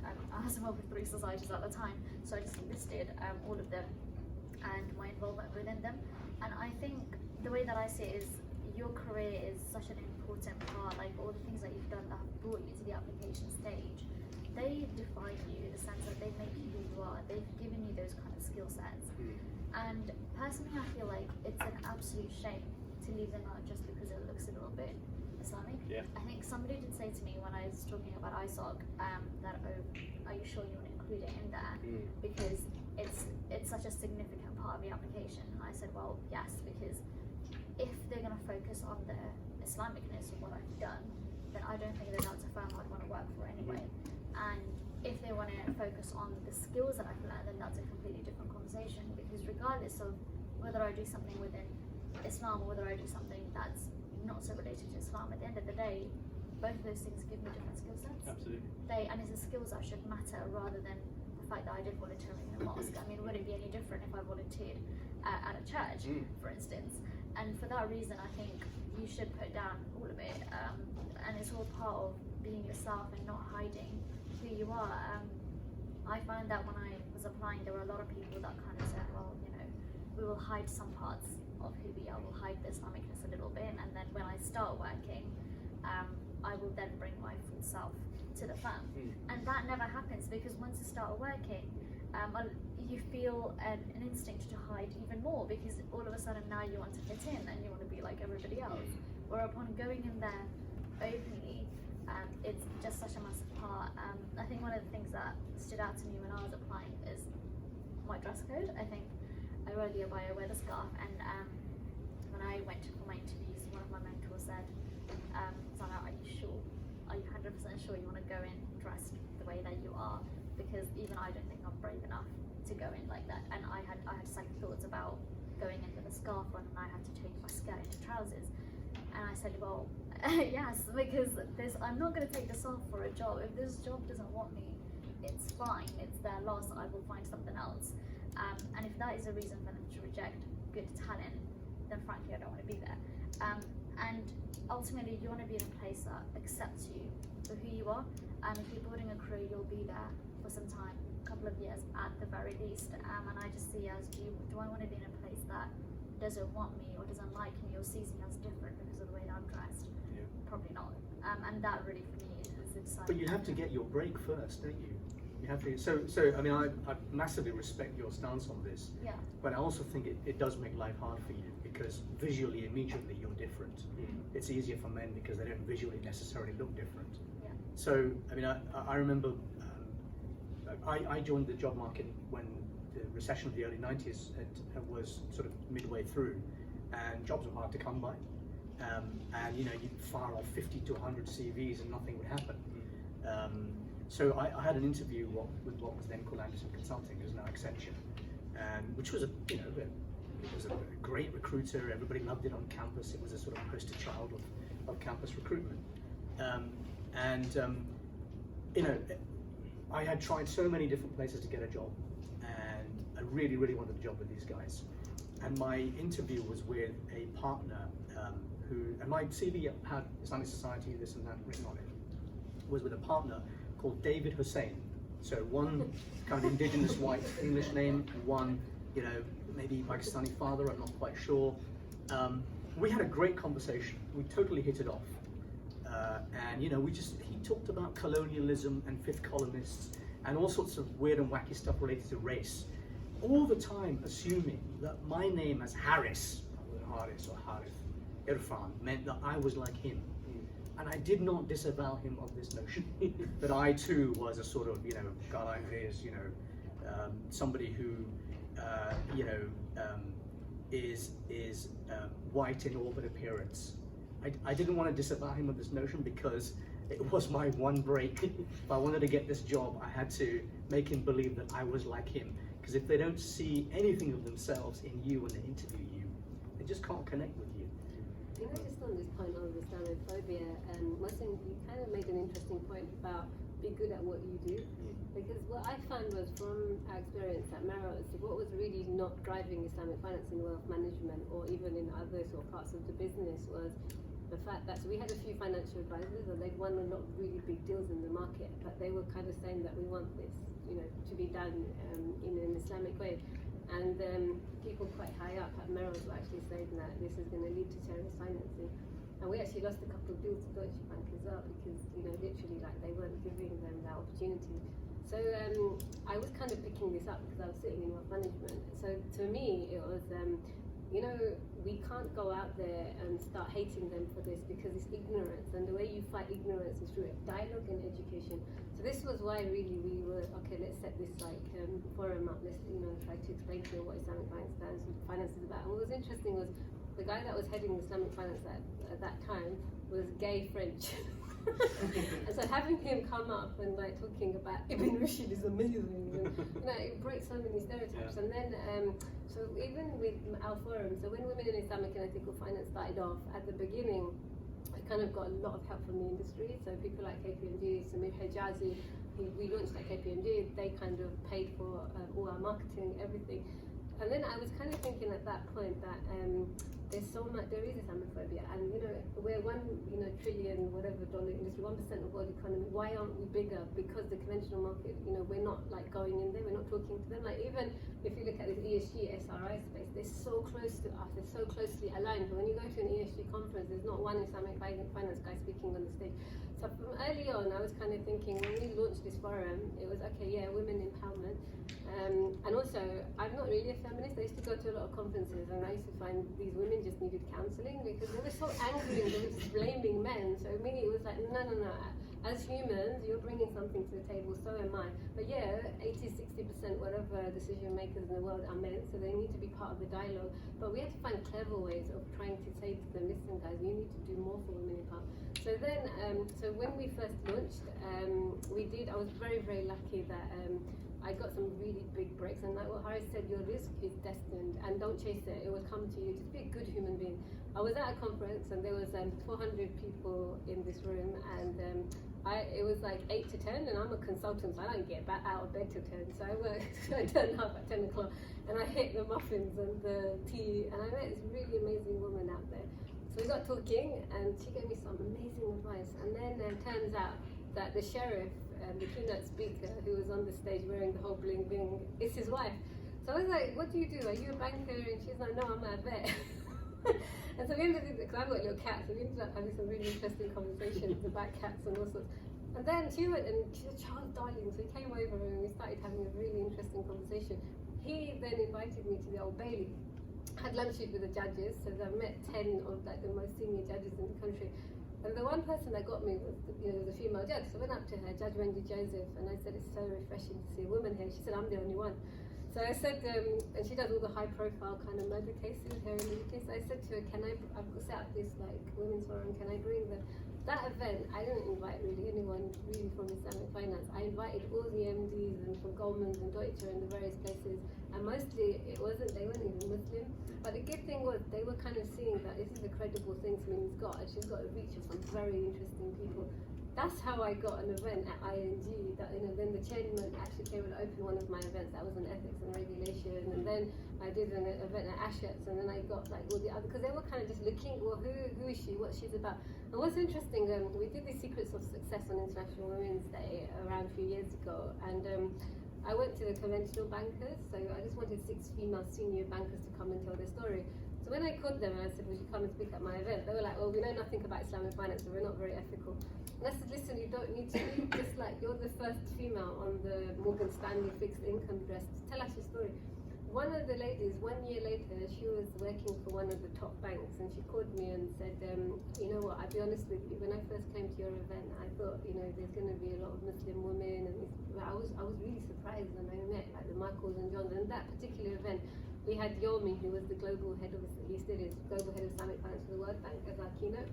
I was involved with 3 societies at the time, so I just listed all of them and my involvement within them. And I think the way that I see it is your career is such an important part, like all the things that you've done that have brought you to the application stage, they define you in the sense that they make you who you are. They've given you those kind of skill sets. And personally, I feel like it's an absolute shame to leave them out just because it looks a little bit Islamic. Yeah. I think somebody did say to me when I was talking about ISOC that, are you sure you want to include it in there? Because it's such a significant part of the application. And I said, well, yes, because if they're going to focus on the Islamicness of what I've done, then I don't think that that's a firm I'd want to work for anyway. And if they want to focus on the skills that I've learned, then that's a completely different conversation, because regardless of whether I do something within Islam or whether I do something that's not so related to Islam, at the end of the day, both of those things give me different skill sets. Absolutely. And it's the skills that should matter rather than the fact that I did volunteering in a mosque. I mean, would it be any different if I volunteered at a church, for instance? And for that reason, I think you should put down all of it, and it's all part of being yourself and not hiding who you are. I find that when I was applying, there were a lot of people that kind of said, well, we will hide some parts of who we are, we'll hide the Islamicness a little bit, and then when I start working, I will then bring my full self to the firm. And that never happens, because once you start working, you feel an instinct to hide even more, because all of a sudden now you want to fit in and you want to be like everybody else. Where upon going in there openly, It's just such a massive part. I think one of the things that stood out to me when I was applying is my dress code. I think I rarely wear the scarf, and when I went for my interviews, one of my mentors said, Zana, are you sure? Are you 100% sure you want to go in dressed the way that you are? Because even I don't think I'm brave enough to go in like that. And I had second thoughts about going in with a scarf on, and I had to change my skirt into trousers. And I said, well, yes, because I'm not going to take this off for a job. If this job doesn't want me, it's fine. It's their loss. I will find something else. And if that is a reason for them to reject good talent, then frankly, I don't want to be there. And ultimately, you want to be in a place that accepts you for who you are. And if you're building a career, you'll be there for some time, a couple of years at the very least. And I just see as, do I want to be in a place that doesn't want me or doesn't like me or sees me as different because of the way that I'm dressed? Yeah. Probably not. And that really for me is the deciding. But you have to get your break first, don't you? You have to. So I mean, I massively respect your stance on this. Yeah. But I also think it does make life hard for you because visually, immediately, you're different. It's easier for men because they don't visually necessarily look different. Yeah. So I mean, I remember I joined the job market when the recession of the early 90s was sort of midway through, and jobs were hard to come by. And you know, you'd fire off 50 to 100 CVs and nothing would happen. So I had an interview with what was then called Anderson Consulting, it was now Accenture, which was it was a great recruiter. Everybody loved it on campus. It was a sort of poster child of campus recruitment. You know, I had tried so many different places to get a job, and I really, really wanted a job with these guys. And my interview was with a partner and my CV had Islamic Society, this and that written on it, was with a partner called David Hussein. So one kind of indigenous white English name, and one, you know, maybe Pakistani father, I'm not quite sure. We had a great conversation. We totally hit it off. And you know, he talked about colonialism and fifth columnists and all sorts of weird and wacky stuff related to race. All the time assuming that my name as Harris or Harith, Irfan, meant that I was like him. And I did not disavow him of this notion that I too was a sort of, you know, Galanges, you know, somebody who, you know, is white in all but appearance. I didn't want to disavow him of this notion because it was my one break. If I wanted to get this job, I had to make him believe that I was like him. Because if they don't see anything of themselves in you when they interview you, they just can't connect with you. You know, just on this point of Islamophobia, Mohsin, you kind of made an interesting point about be good at what you do. Because what I found was from our experience at Melrose, what was really not driving Islamic finance in wealth management or even in other sort of parts of the business was the fact that we had a few financial advisors and they'd won a lot of really big deals in the market, but they were kind of saying that we want this, you know, to be done in an Islamic way. And people quite high up at Melrose were actually saying that this is going to lead to terrorist financing. And we actually lost a couple of deals to Deutsche Bank as well because, you know, literally like they weren't giving them that opportunity. So I was kind of picking this up because I was sitting in wealth management. So to me, it was, you know, we can't go out there and start hating them for this because it's ignorance, and the way you fight ignorance is through dialogue and education. So this was why really we were, okay, let's set this like forum up, let's, you know, try to explain to them what Islamic finance is about. And what was interesting was the guy that was heading Islamic finance at that time was gay French. And so having him come up and like talking about Ibn Rushd is amazing, and, you know, it breaks so many stereotypes. Yeah. And then, so even with our forum, so when Women in Islamic and Ethical Finance started off, at the beginning, I kind of got a lot of help from the industry. So people like KPMG, Samir Hijazi, we launched at KPMG, they kind of paid for all our marketing, everything. And then I was kind of thinking at that point that there's so much, there is Islamophobia, and you know, we're $1 trillion whatever dollar industry, 1% of world economy. Why aren't we bigger? Because the conventional market, you know, we're not like going in there, we're not talking to them. Like even if you look at this ESG, SRI space, they're so close to us, they're so closely aligned. But when you go to an ESG conference, there's not one Islamic finance guy speaking on the stage. So from early on, I was kind of thinking, when we launched this forum, it was okay, yeah, women empowerment. And also, I'm not really a feminist. I used to go to a lot of conferences, and I used to find these women just needed counselling because they were so angry and they were just blaming men. So me, it was like, no. As humans, you're bringing something to the table, so am I. But yeah, 80-60% whatever decision makers in the world are men, so they need to be part of the dialogue. But we had to find clever ways of trying to say to them, listen guys, you need to do more for women in power. So then, so when we first launched, I was very, very lucky that I got some really big breaks, and like what Harry said, your risk is destined, and don't chase it, it will come to you. Just be a good human being. I was at a conference, and there was 400 people in this room, and it was like 8 to 10, and I'm a consultant, so I don't get back out of bed till 10. So I work, I turn up at 10 o'clock, and I hit the muffins and the tea, and I met this really amazing woman out there. So we got talking, and she gave me some amazing advice. And then it turns out that the sheriff, the keynote speaker, who was on the stage wearing the whole bling bling, is his wife. So I was like, what do you do? Are you a banker? And she's like, no, I'm a vet. And so we ended up, because I've got a little cat, so we ended up having some really interesting conversations about cats and all sorts. And then she went, and she's a Charles Darling, so he came over and we started having a really interesting conversation. He then invited me to the Old Bailey. Had lunches with the judges, so I met 10 of like the most senior judges in the country. And the one person that got me was, the female judge. So I went up to her, Judge Wendy Joseph, and I said, it's so refreshing to see a woman here. She said, I'm the only one. So I said, and she does all the high-profile kind of murder cases here in the UK. So I said to her, I've set up this like women's forum, can I bring them? That event, I didn't invite really anyone really from Islamic finance. I invited all the MDs and from Goldman's and Deutsche and the various places, and mostly they weren't even Muslim. But the good thing was they were kind of seeing that this is a credible thing Sminny's got, and she's got a reach of some very interesting people. That's how I got an event at ING. That then the chairman actually came and opened one of my events. That was on ethics and regulation, and then I did an event at Ashet's, and then I got like all the other, because they were kind of just looking, well, who is she, what she's about. And what's interesting, we did the Secrets of Success on International Women's Day around a few years ago, and I went to the conventional bankers, so I just wanted 6 female senior bankers to come and tell their story. So when I called them and I said, would you come and speak at my event? They were like, well, we know nothing about Islamic finance, so we're not very ethical. And I said, listen, you don't need to be, just like you're the first female on the Morgan Stanley fixed income dress. Tell us your story. One of the ladies, 1 year later, she was working for one of the top banks, and she called me and said, you know what, I'll be honest with you, when I first came to your event, I thought, there's going to be a lot of Muslim women, and I was really surprised when I met like the Michaels and Johns. And that particular event, we had Yomi, who was the global head of, he still is global head of Islamic finance for the World Bank, as our keynote.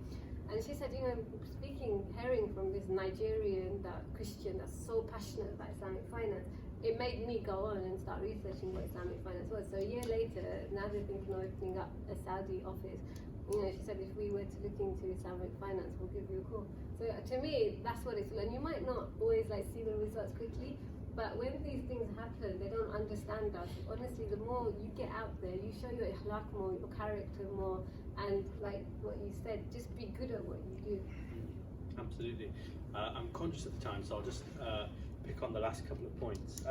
And she said, hearing from this Nigerian, that Christian, that's so passionate about Islamic finance, it made me go on and start researching what Islamic finance was. So a year later, now they're thinking of opening up a Saudi office. She said, if we were to look into Islamic finance, we'll give you a call. So to me, that's what it's like. And you might not always see the results quickly, but when these things happen, they don't understand us. Honestly, the more you get out there, you show your ikhlaq more, your character more, and like what you said, just be good at what you do. Absolutely. I'm conscious of the time, so I'll just pick on the last couple of points.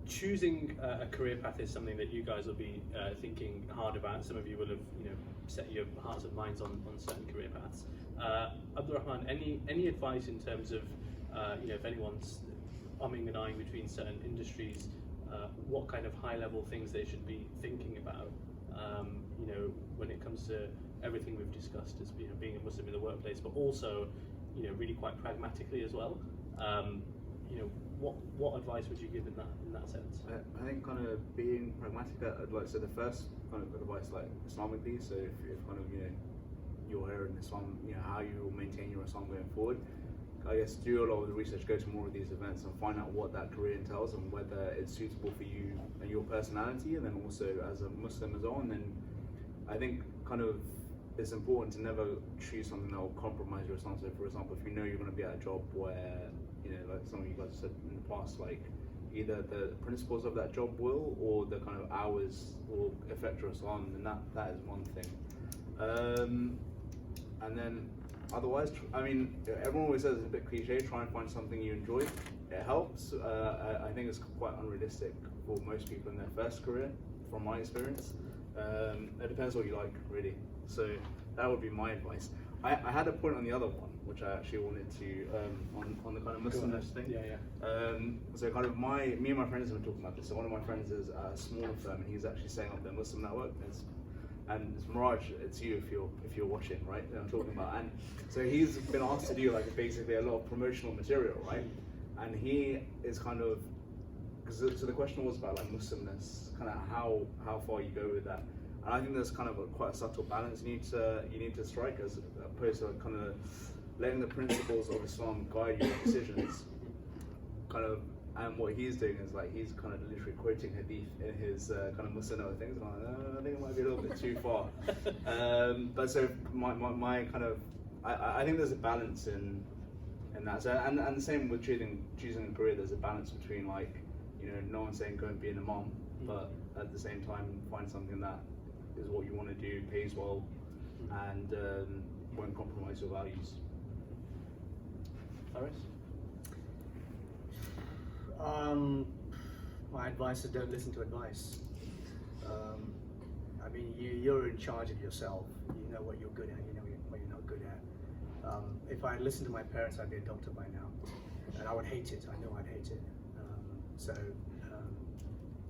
Choosing a career path is something that you guys will be thinking hard about. Some of you will have, set your hearts and minds on certain career paths. Abdurrahman, any advice in terms of, if anyone's umming and ahhing between certain industries, what kind of high-level things they should be thinking about, when it comes to everything we've discussed as being a Muslim in the workplace, but also, really quite pragmatically as well. What advice would you give in that sense? I think kind of being pragmatic. I'd like to say the first kind of advice, like Islamically. So if kind of you're here in Islam, how you will maintain your Islam going forward. I guess do a lot of the research, go to more of these events and find out what that career entails and whether it's suitable for you and your personality, and then also as a Muslim as well. And then I think kind of it's important to never choose something that will compromise your Islam. So for example, if you know you're going to be at a job where, like some of you guys said in the past, like either the principles of that job will, or the kind of hours will affect your Islam, then that is one thing. And then otherwise, everyone always says it's a bit cliche, try and find something you enjoy. It helps. I think it's quite unrealistic for most people in their first career, from my experience. It depends what you like, really. So that would be my advice. I had a point on the other one, which I actually wanted to, on the kind of Muslimness thing. So kind of me and my friends have been talking about this. So one of my friends is a smaller firm, and he's actually setting up their Muslim network. And it's Miraj, it's you if you're watching, right? That I'm talking about. And so he's been asked to do like basically a lot of promotional material, right? And he is kind of, so the question was about like Muslimness, kind of how far you go with that. And I think there's kind of quite a subtle balance you need to strike, as opposed to kind of letting the principles of Islam guide your decisions. Kind of, and what he's doing is like he's kind of literally quoting hadith in his kind of Muslim other things. And I'm like, I think it might be a little bit too far. But so my kind of, I think there's a balance in that. So and the same with choosing a career. There's a balance between like, you know, no one's saying go and be an imam, but at the same time find something that is what you want to do, pays well, and won't compromise your values. Faris? My advice is don't listen to advice. I mean, you're in charge of yourself. You know what you're good at, you know what you're not good at. If I had listened to my parents, I'd be a doctor by now. And I would hate it, I know I'd hate it.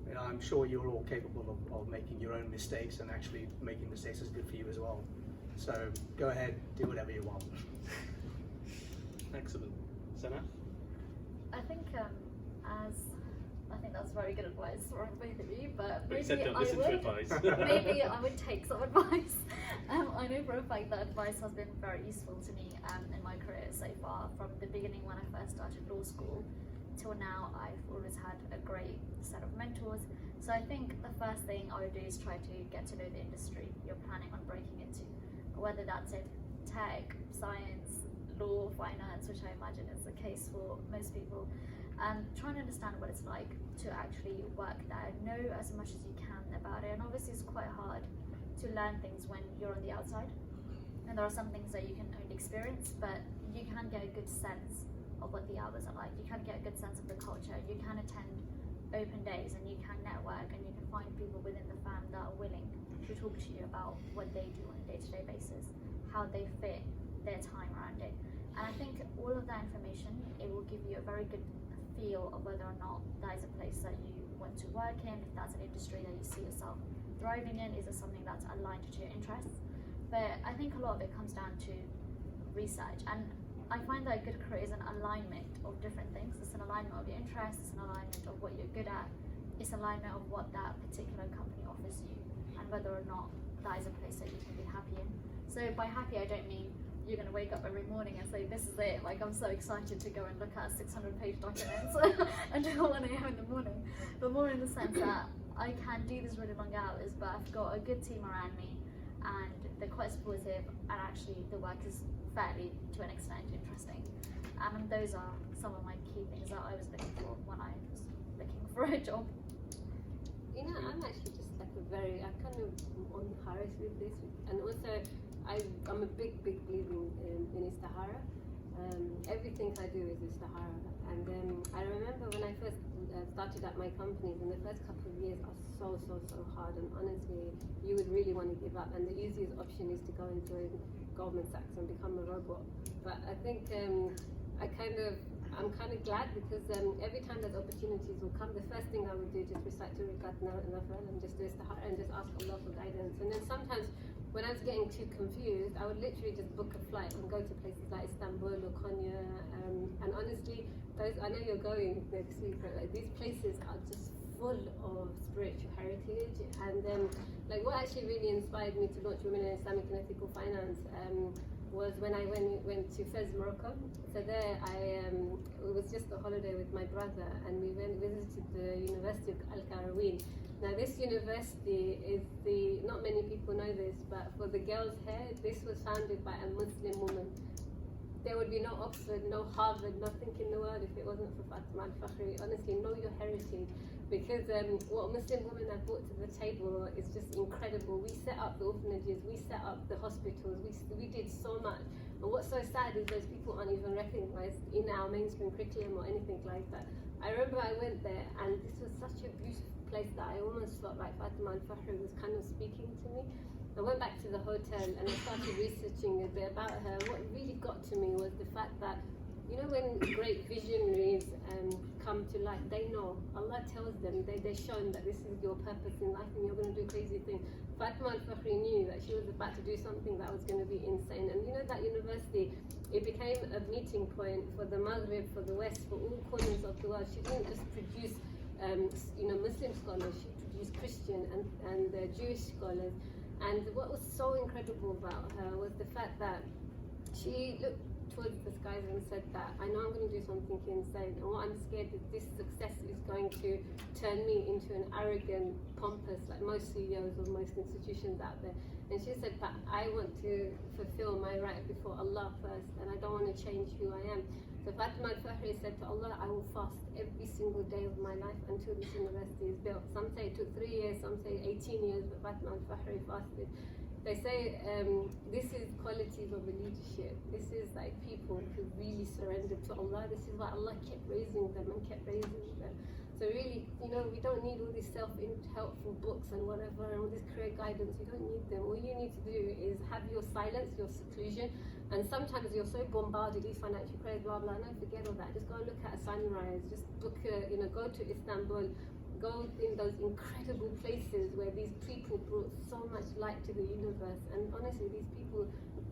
You know, I'm sure you're all capable of making your own mistakes, and actually making mistakes is good for you as well. So go ahead, do whatever you want. Excellent. Sana? I think that's very good advice from both of you, but But you maybe said don't listen to advice. maybe I would take some advice. I know for a fact that advice has been very useful to me in my career so far. From the beginning when I first started law school till now, I've always had a great set of mentors. So I think the first thing I would do is try to get to know the industry you're planning on breaking into, whether that's in tech, science, law, finance, which I imagine is the case for most people. Trying to understand what it's like to actually work there, know as much as you can about it. And obviously it's quite hard to learn things when you're on the outside, and there are some things that you can only experience, but you can get a good sense of what the hours are like. You can get a good sense of the culture. You can attend open days, and you can network, and you can find people within the firm that are willing to talk to you about what they do on a day-to-day basis, how they fit their time around it. And I think all of that information, it will give you a very good feel of whether or not that is a place that you want to work in, if that's an industry that you see yourself thriving in, is it something that's aligned to your interests. But I think a lot of it comes down to research, and I find that a good career is an alignment of different things. It's an alignment of your interests, it's an alignment of what you're good at, it's an alignment of what that particular company offers you, and whether or not that is a place that you can be happy in. So by happy, I don't mean you're going to wake up every morning and say, this is it, like I'm so excited to go and look at 600-page documents until 1 a.m. in the morning. But more in the sense that I can do these really long hours, but I've got a good team around me, and they're quite supportive, and actually the work is fairly, to an extent, interesting. And those are some of my key things that I was looking for when I was looking for a job. You know, I'm actually just like I'm kind of on Harris with this, and also I'm a big believer in Istihara. Everything I do is Istihara. And I remember when I first started at my companies, in the first couple of years are so hard, and honestly, you would really want to give up. And the easiest option is to go into Goldman Sachs and become a robot. But I think I'm kind of glad, because every time there's opportunities will come, the first thing I would do is just recite to Rikat and just do Istihara and just ask Allah for guidance. And then sometimes when I was getting too confused, I would literally just book a flight and go to places like Istanbul or Konya. And honestly, I know you're going next week, but like, these places are just full of spiritual heritage. And like what actually really inspired me to launch Women in Islamic and Ethical Finance was when I went to Fez, Morocco. So there it was just a holiday with my brother, and we visited the University of Al-Qarawiyyin. Now this university is not many people know this, but for the girls here, this was founded by a Muslim woman. There would be no Oxford, no Harvard, nothing in the world if it wasn't for Fatima al-Fakhri. Honestly, know your heritage, because what Muslim women have brought to the table is just incredible. We set up the orphanages, we set up the hospitals, we did so much. And what's so sad is those people aren't even recognised in our mainstream curriculum or anything like that. I remember I went there, and this was such a beautiful place that I almost felt like Fatima al-Fakhri was kind of speaking to me. I went back to the hotel and I started researching a bit about her. What really got to me was the fact that, you know, when great visionaries come to life, they know. Allah tells them, they're shown that this is your purpose in life and you're going to do crazy things. Fatima al-Fakhri knew that she was about to do something that was going to be insane. And you know, that university, it became a meeting point for the Maghrib, for the West, for all corners of the world. She didn't just produce Muslim scholars, she produced Christian and Jewish scholars. And what was so incredible about her was the fact that she looked towards the skies and said that, I know I'm going to do something insane, and what I'm scared is this success is going to turn me into an arrogant, pompous, like most CEOs of most institutions out there. And she said that I want to fulfill my right before Allah first, and I don't want to change who I am. So Fatima al-Fakhri said to Allah, I will fast every single day of my life until this university is built. Some say it took 3 years, some say 18 years, but Fatima al-Fakhri fasted. They say this is qualities of a leadership. This is like people who really surrendered to Allah. This is why Allah kept raising them and kept raising them. So really, you know, we don't need all these self-helpful books and whatever, and all this career guidance. You don't need them. All you need to do is have your silence, your seclusion. And sometimes you're so bombarded, these financial careers, blah, blah, no, forget all that. Just go and look at a sunrise. Just book go to Istanbul. Go in those incredible places where these people brought so much light to the universe. And honestly, these people,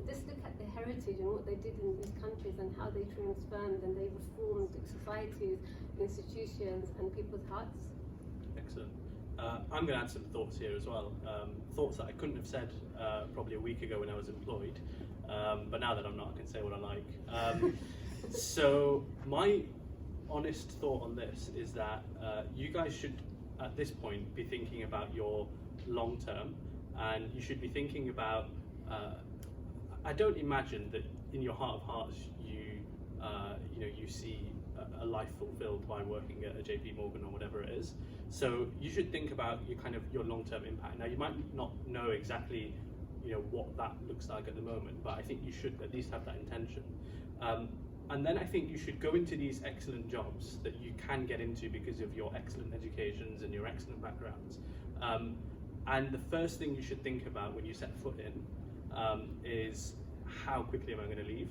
just look at the heritage and what they did in these countries and how they transformed and they reformed societies, institutions, and people's hearts. Excellent. I'm going to add some thoughts here as well. Thoughts that I couldn't have said probably a week ago when I was employed, but now that I'm not, I can say what I like. So my honest thought on this is that you guys should, at this point, be thinking about your long term, and you should be thinking about. I don't imagine that in your heart of hearts you see a life fulfilled by working at a JP Morgan or whatever it is. So you should think about your long term impact. Now you might not know exactly what that looks like at the moment, but I think you should at least have that intention. And then I think you should go into these excellent jobs that you can get into because of your excellent educations and your excellent backgrounds. And the first thing you should think about when you set foot in is, how quickly am I going to leave?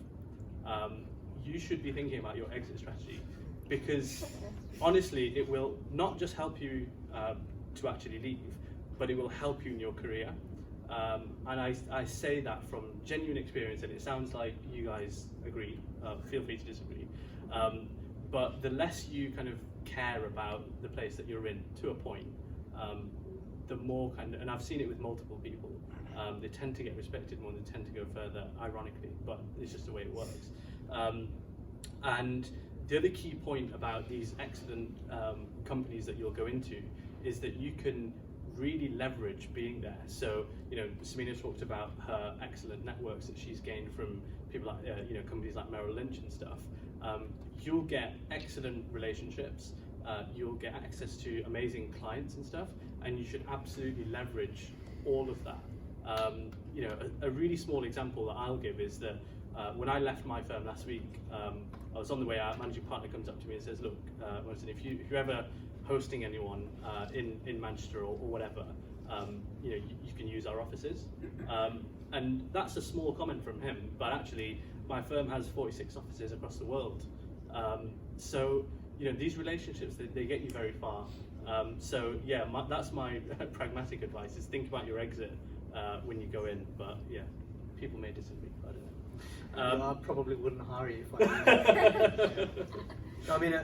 You should be thinking about your exit strategy, because honestly, it will not just help you to actually leave, but it will help you in your career. And I say that from genuine experience, and it sounds like you guys agree. Feel free to disagree. But the less you care about the place that you're in, to a point, the more and I've seen it with multiple people, they tend to get respected more, they tend to go further, ironically, but it's just the way it works. And the other key point about these excellent companies that you'll go into is that you can really leverage being there. So, Samina talked about her excellent networks that she's gained from people like, companies like Merrill Lynch and stuff. You'll get excellent relationships, you'll get access to amazing clients and stuff, and you should absolutely leverage all of that. A really small example that I'll give is that when I left my firm last week, I was on the way out, managing partner comes up to me and says, look, Mohsin, if you're ever hosting anyone in Manchester or whatever, you can use our offices. And that's a small comment from him, but actually my firm has 46 offices across the world. So these relationships, they get you very far. So yeah, that's my pragmatic advice, is think about your exit when you go in. But yeah, people may disagree, I don't know. I probably wouldn't hire you if I I mean,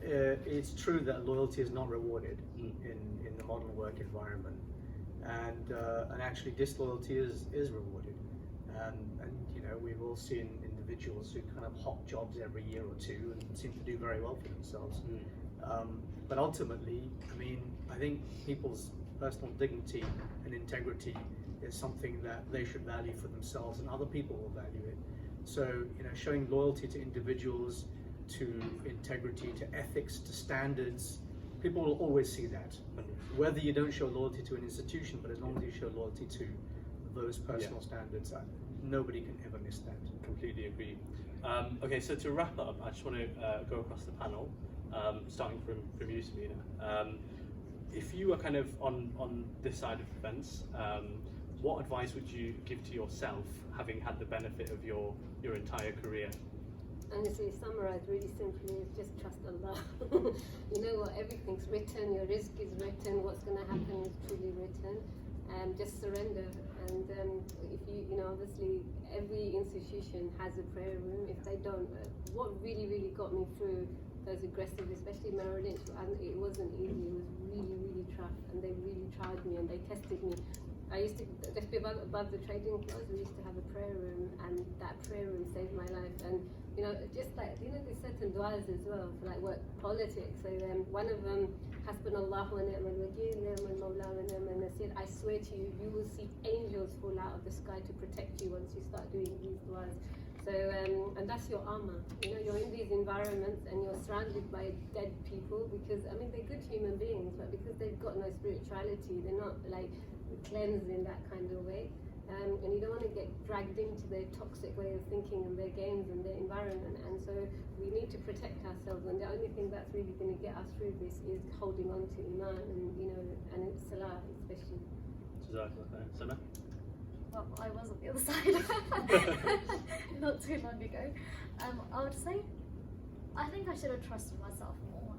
it's true that loyalty is not rewarded in the modern work environment, and actually disloyalty is rewarded. And we've all seen individuals who hop jobs every year or two and seem to do very well for themselves. But ultimately, I think people's personal dignity and integrity is something that they should value for themselves, and other people will value it. So, showing loyalty to individuals, to integrity, to ethics, to standards, people will always see that. Whether you don't show loyalty to an institution, but as long as you show loyalty to those personal standards, nobody can ever miss that. Completely agree. Okay, so to wrap up, I just want to go across the panel, starting from you, Samina. If you were on this side of the fence, what advice would you give to yourself, having had the benefit of your entire career? Honestly, summarized really simply is just trust Allah. You know what? Everything's written. Your risk is written. What's going to happen is truly written. Just surrender. And if you know, obviously, every institution has a prayer room. If they don't, what really got me through those aggressive, especially Merrill Lynch, and it wasn't easy. It was really tough, and they really tried me and they tested me. I used to just be above the trading floors. We used to have a prayer room, and that prayer room saved my life. And you know, just like there's certain du'as as well for like work politics. So one of them, Hasbunallahu wa ni'mal wakeel, ni'mal mawla wa ni'mal nasir. I swear to you, you will see angels fall out of the sky to protect you once you start doing these du'as. So and that's your armor. You know, you're in these environments and you're surrounded by dead people because I mean they're good human beings, but because they've got no spirituality, they're not like cleansed in that kind of way. And you don't want to get dragged into their toxic way of thinking and their games and their environment. And so we need to protect ourselves. And the only thing that's really going to get us through this is holding on to Iman and Salah especially. Sana? Well, I was on the other side not too long ago. I would say, I think I should have trusted myself more.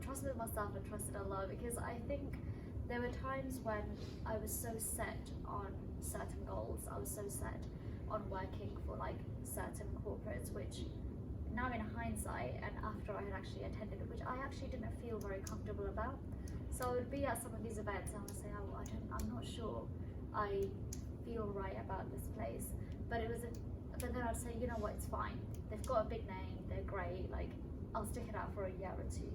Trusted myself and trusted Allah, because I think there were times when I was so set on certain goals, I was so set on working for like certain corporates, which now in hindsight and after I had actually attended it, which I actually didn't feel very comfortable about. So I would be at some of these events and I would say, oh, I'm not sure I feel right about this place. But but then I'd say, you know what, it's fine. They've got a big name, they're great, like I'll stick it out for a year or two.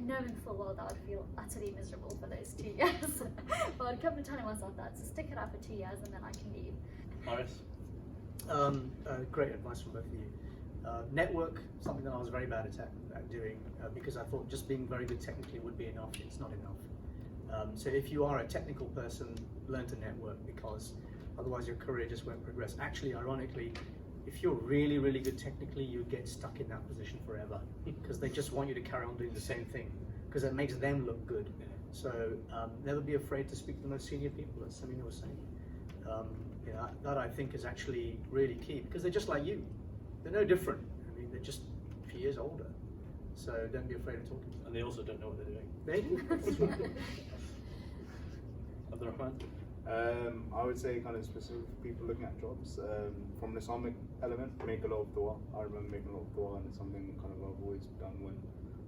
Knowing full well that I would feel utterly miserable for those 2 years. But I'd come to telling myself that, so stick it out for 2 years and then I can leave. Horace? Great advice from both of you. Network, something that I was very bad at doing because I thought just being very good technically would be enough. It's not enough. So if you are a technical person, learn to network, because otherwise your career just won't progress. Actually, ironically, if you're really good technically, you get stuck in that position forever because they just want you to carry on doing the same thing because it makes them look good. So never be afraid to speak to the most senior people, as Samina was saying. That I think is actually really key because they're just like you. They're no different. I mean, they're just a few years older. So don't be afraid of talking to them. And they also don't know what they're doing. They do. Abdurrahman? I would say kind of specific for people looking at jobs, from an Islamic element, make a lot of dua. I remember making a lot of dua, and it's something kind of I've always done when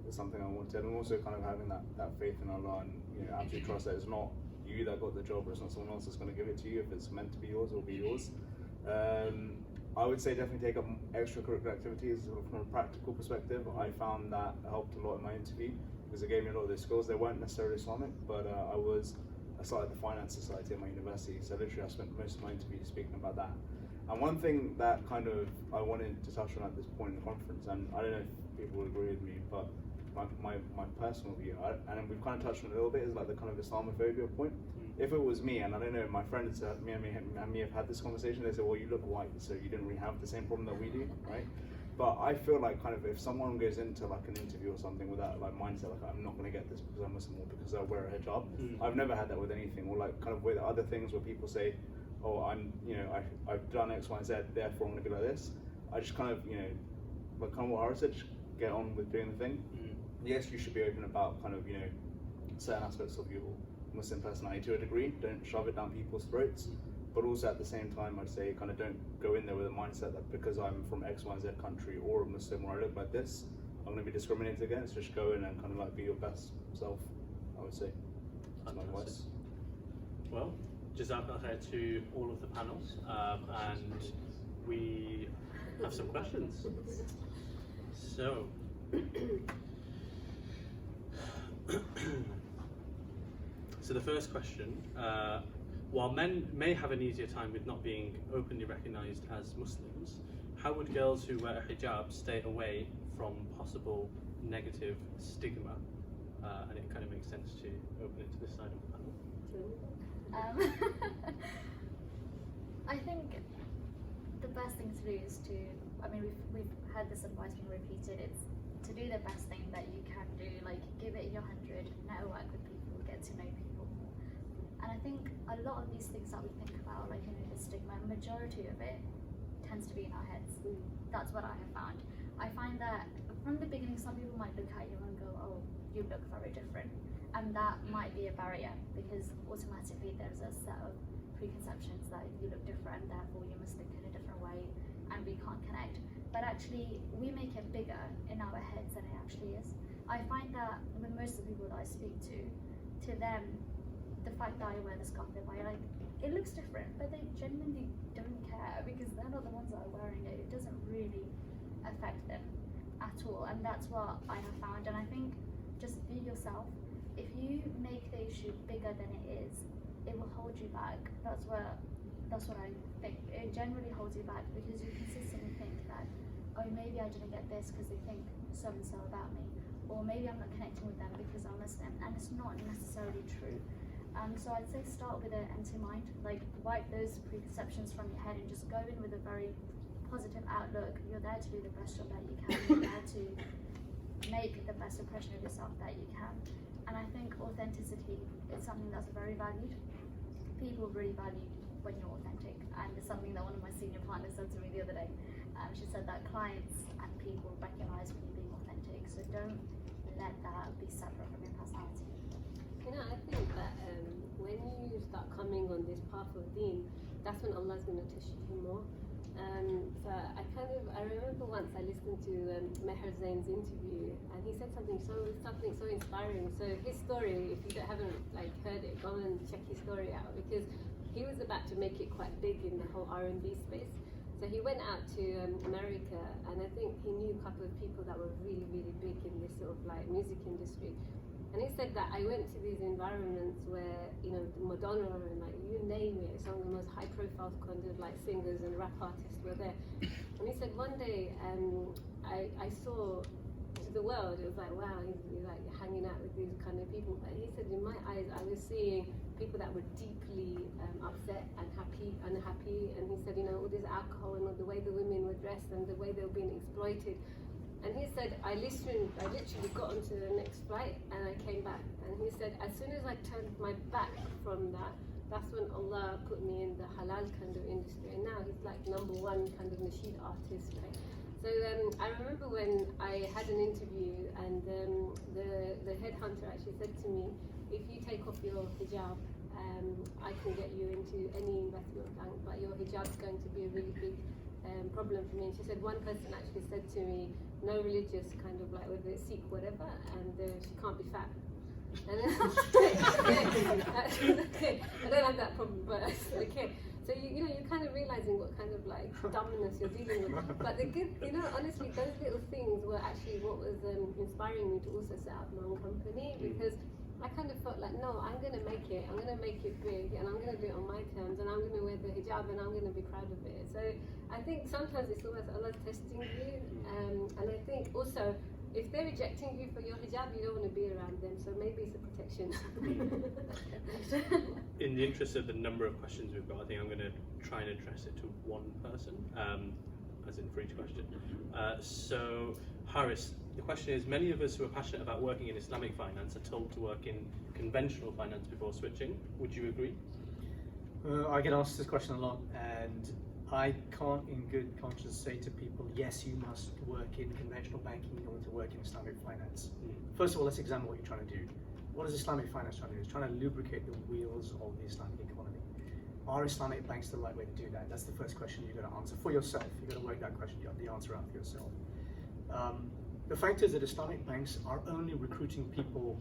it's something I wanted. And also kind of having that faith in Allah and absolutely trust that it's not you that got the job, or it's not someone else that's going to give it to you. If it's meant to be yours, it'll be yours. I would say definitely take up extracurricular activities from a practical perspective. I found that helped a lot in my interview because it gave me a lot of those skills. They weren't necessarily Islamic, but I started the Finance Society at my university, so literally I spent most of my interview speaking about that. And one thing that kind of I wanted to touch on at this point in the conference, and I don't know if people will agree with me, but my personal view, and we've kind of touched on it a little bit, is like the kind of Islamophobia point. If it was me, and I don't know, my friends me and me have had this conversation, they say, well, you look white, so you didn't really have the same problem that we do, right? But I feel like kind of if someone goes into like an interview or something with that like mindset, like I'm not going to get this because I'm Muslim or because I wear a hijab. I've never had that with anything, or like kind of with other things where people say, oh, I've done X, Y, and Z, therefore I'm going to be like this. I just kind of like kind of what Horace said, just get on with doing the thing. Yes, you should be open about kind of certain aspects of your Muslim personality to a degree. Don't shove it down people's throats. But also at the same time, I'd say kind of don't go in there with a mindset that because I'm from X, Y, Z country or a Muslim or I look like this, I'm going to be discriminated against. Just go in and kind of like be your best self, I would say. That's my advice. Well, Jazakallah khair to all of the panels, and we have some questions. So, the first question. While men may have an easier time with not being openly recognised as Muslims, how would girls who wear a hijab stay away from possible negative stigma? And it kind of makes sense to open it to this side of the panel. I think the best thing to do is to, I mean, we've had this advice being repeated, it's to do the best thing that you can do, like give it your 100, network with people, get to know people more. And I think a lot of these things that we think about, like, you know, the stigma, majority of it tends to be in our heads. That's what I have found. I find that from the beginning, some people might look at you and go, oh, you look very different. And that might be a barrier, because automatically there's a set of preconceptions that you look different, therefore you must think in a different way, and we can't connect. But actually, we make it bigger in our heads than it actually is. I find that with most of the people that I speak to them, the fact that I wear the scarf, they're like, it looks different, but they genuinely don't care, because they're not the ones that are wearing it. It doesn't really affect them at all, and that's what I have found. And I think just be yourself. If you make the issue bigger than it is, it will hold you back. That's what I think. It generally holds you back, because you consistently think that, oh, maybe I didn't get this because they think so and so about me, or maybe I'm not connecting with them because I'm Muslim, and it's not necessarily true. So I'd say start with an empty mind, like wipe those preconceptions from your head and just go in with a very positive outlook. You're there to do the best job that you can. You're there to make the best impression of yourself that you can. And I think authenticity is something that's very valued. People really value when you're authentic, and it's something that one of my senior partners said to me the other day. She said that clients and people recognize when you're being authentic, so don't let that be separate from your personality. You know, I think that when you start coming on this path of deen, that's when Allah's going to test you more. So I remember once I listened to Meher Zain's interview, and he said something so inspiring. So his story, if you haven't heard it, go and check his story out, because he was about to make it quite big in the whole R&B space. So he went out to America, and I think he knew a couple of people that were really, really big in this sort of music industry. And he said that I went to these environments where, you know, Madonna and you name it, some of the most high profile kind of singers and rap artists were there. And he said one day I saw to the world, it was like, wow, he's hanging out with these kind of people. But he said in my eyes, I was seeing people that were deeply upset and unhappy. And he said, you know, all this alcohol and all the way the women were dressed and the way they were being exploited. And he said, I literally got onto the next flight and I came back. And he said, as soon as I turned my back from that, that's when Allah put me in the halal kind of industry. And now he's #1 kind of nasheed artist, right? So I remember when I had an interview, and the headhunter actually said to me, if you take off your hijab, I can get you into any investment bank, but your hijab is going to be a really big problem for me. And she said one person actually said to me, no religious kind of whether it's Sikh, whatever, and she can't be fat. And then okay, I don't have that problem, but okay. So you know, you're kind of realizing what kind of dumbness you're dealing with. But the good, you know, honestly, those little things were actually what was inspiring me to also set up my own company, because I kind of felt like, no, I'm going to make it. I'm going to make it big, and I'm going to do it on my terms, and I'm going to wear the hijab, and I'm going to be proud of it. So I think sometimes it's almost Allah testing you, and I think also, if they're rejecting you for your hijab, you don't want to be around them, so maybe it's a protection. In the interest of the number of questions we've got, I think I'm going to try and address it to one person, as in for each question. So, Haris, the question is, many of us who are passionate about working in Islamic finance are told to work in conventional finance before switching. Would you agree? I get asked this question a lot, and I can't in good conscience say to people, yes, you must work in conventional banking in order to work in Islamic finance. First of all, let's examine what you're trying to do. What is Islamic finance trying to do? It's trying to lubricate the wheels of the Islamic economy. Are Islamic banks the right way to do that? That's the first question you've got to answer for yourself. You've got to work that question, the answer out for yourself. The fact is that Islamic banks are only recruiting people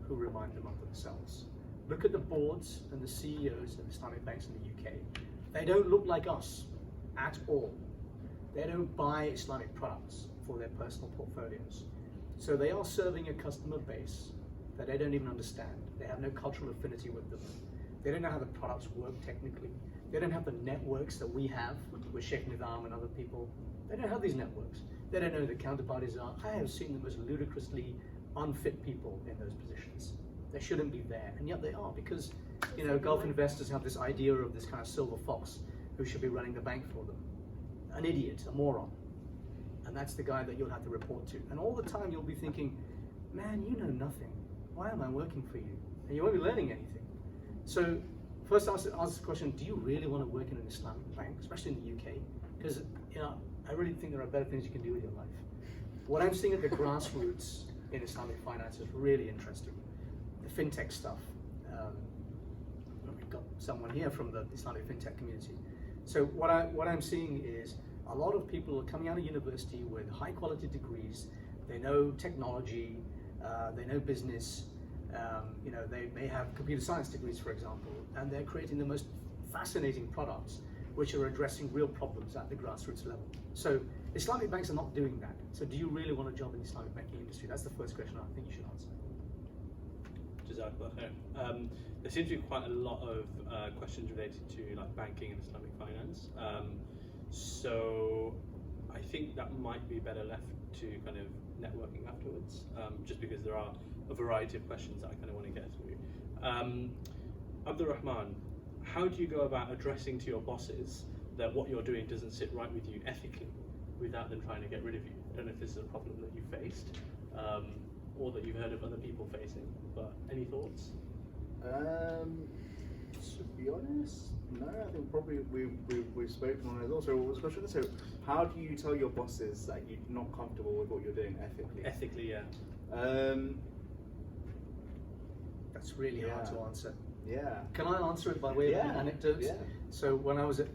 who remind them of themselves. Look at the boards and the CEOs of Islamic banks in the UK. They don't look like us at all. They don't buy Islamic products for their personal portfolios. So they are serving a customer base that they don't even understand. They have no cultural affinity with them. They don't know how the products work technically. They don't have the networks that we have with Sheikh Nidam and other people. They don't have these networks. They don't know who the counterparties are. I have seen the most ludicrously unfit people in those positions. They shouldn't be there, and yet they are, because you know, Gulf investors have this idea of this kind of silver fox who should be running the bank for them. An idiot, a moron. And that's the guy that you'll have to report to. And all the time you'll be thinking, man, you know nothing. Why am I working for you? And you won't be learning anything. So first ask the question, do you really want to work in an Islamic bank, especially in the UK? Because I really think there are better things you can do with your life. What I'm seeing at the grassroots in Islamic finance is really interesting. The fintech stuff. We've got someone here from the Islamic fintech community. So what I'm seeing is a lot of people are coming out of university with high quality degrees. They know technology, they know business. They may have computer science degrees, for example, and they're creating the most fascinating products which are addressing real problems at the grassroots level. So Islamic banks are not doing that. So do you really want a job in the Islamic banking industry? That's the first question I think you should answer. Jazakallah khair. There seems to be quite a lot of questions related to like banking and Islamic finance. So I think that might be better left to kind of networking afterwards, just because there are a variety of questions that I kind of want to get through. Abdurrahman, how do you go about addressing to your bosses that what you're doing doesn't sit right with you ethically without them trying to get rid of you? I don't know if this is a problem that you faced or that you've heard of other people facing, but any thoughts? To be honest, no, I think probably we've spoken on it also. What was the question? So how do you tell your bosses that you're not comfortable with what you're doing ethically? Ethically, yeah. That's really hard to answer. Yeah. Can I answer it by way of anecdotes? Yeah. So when I was at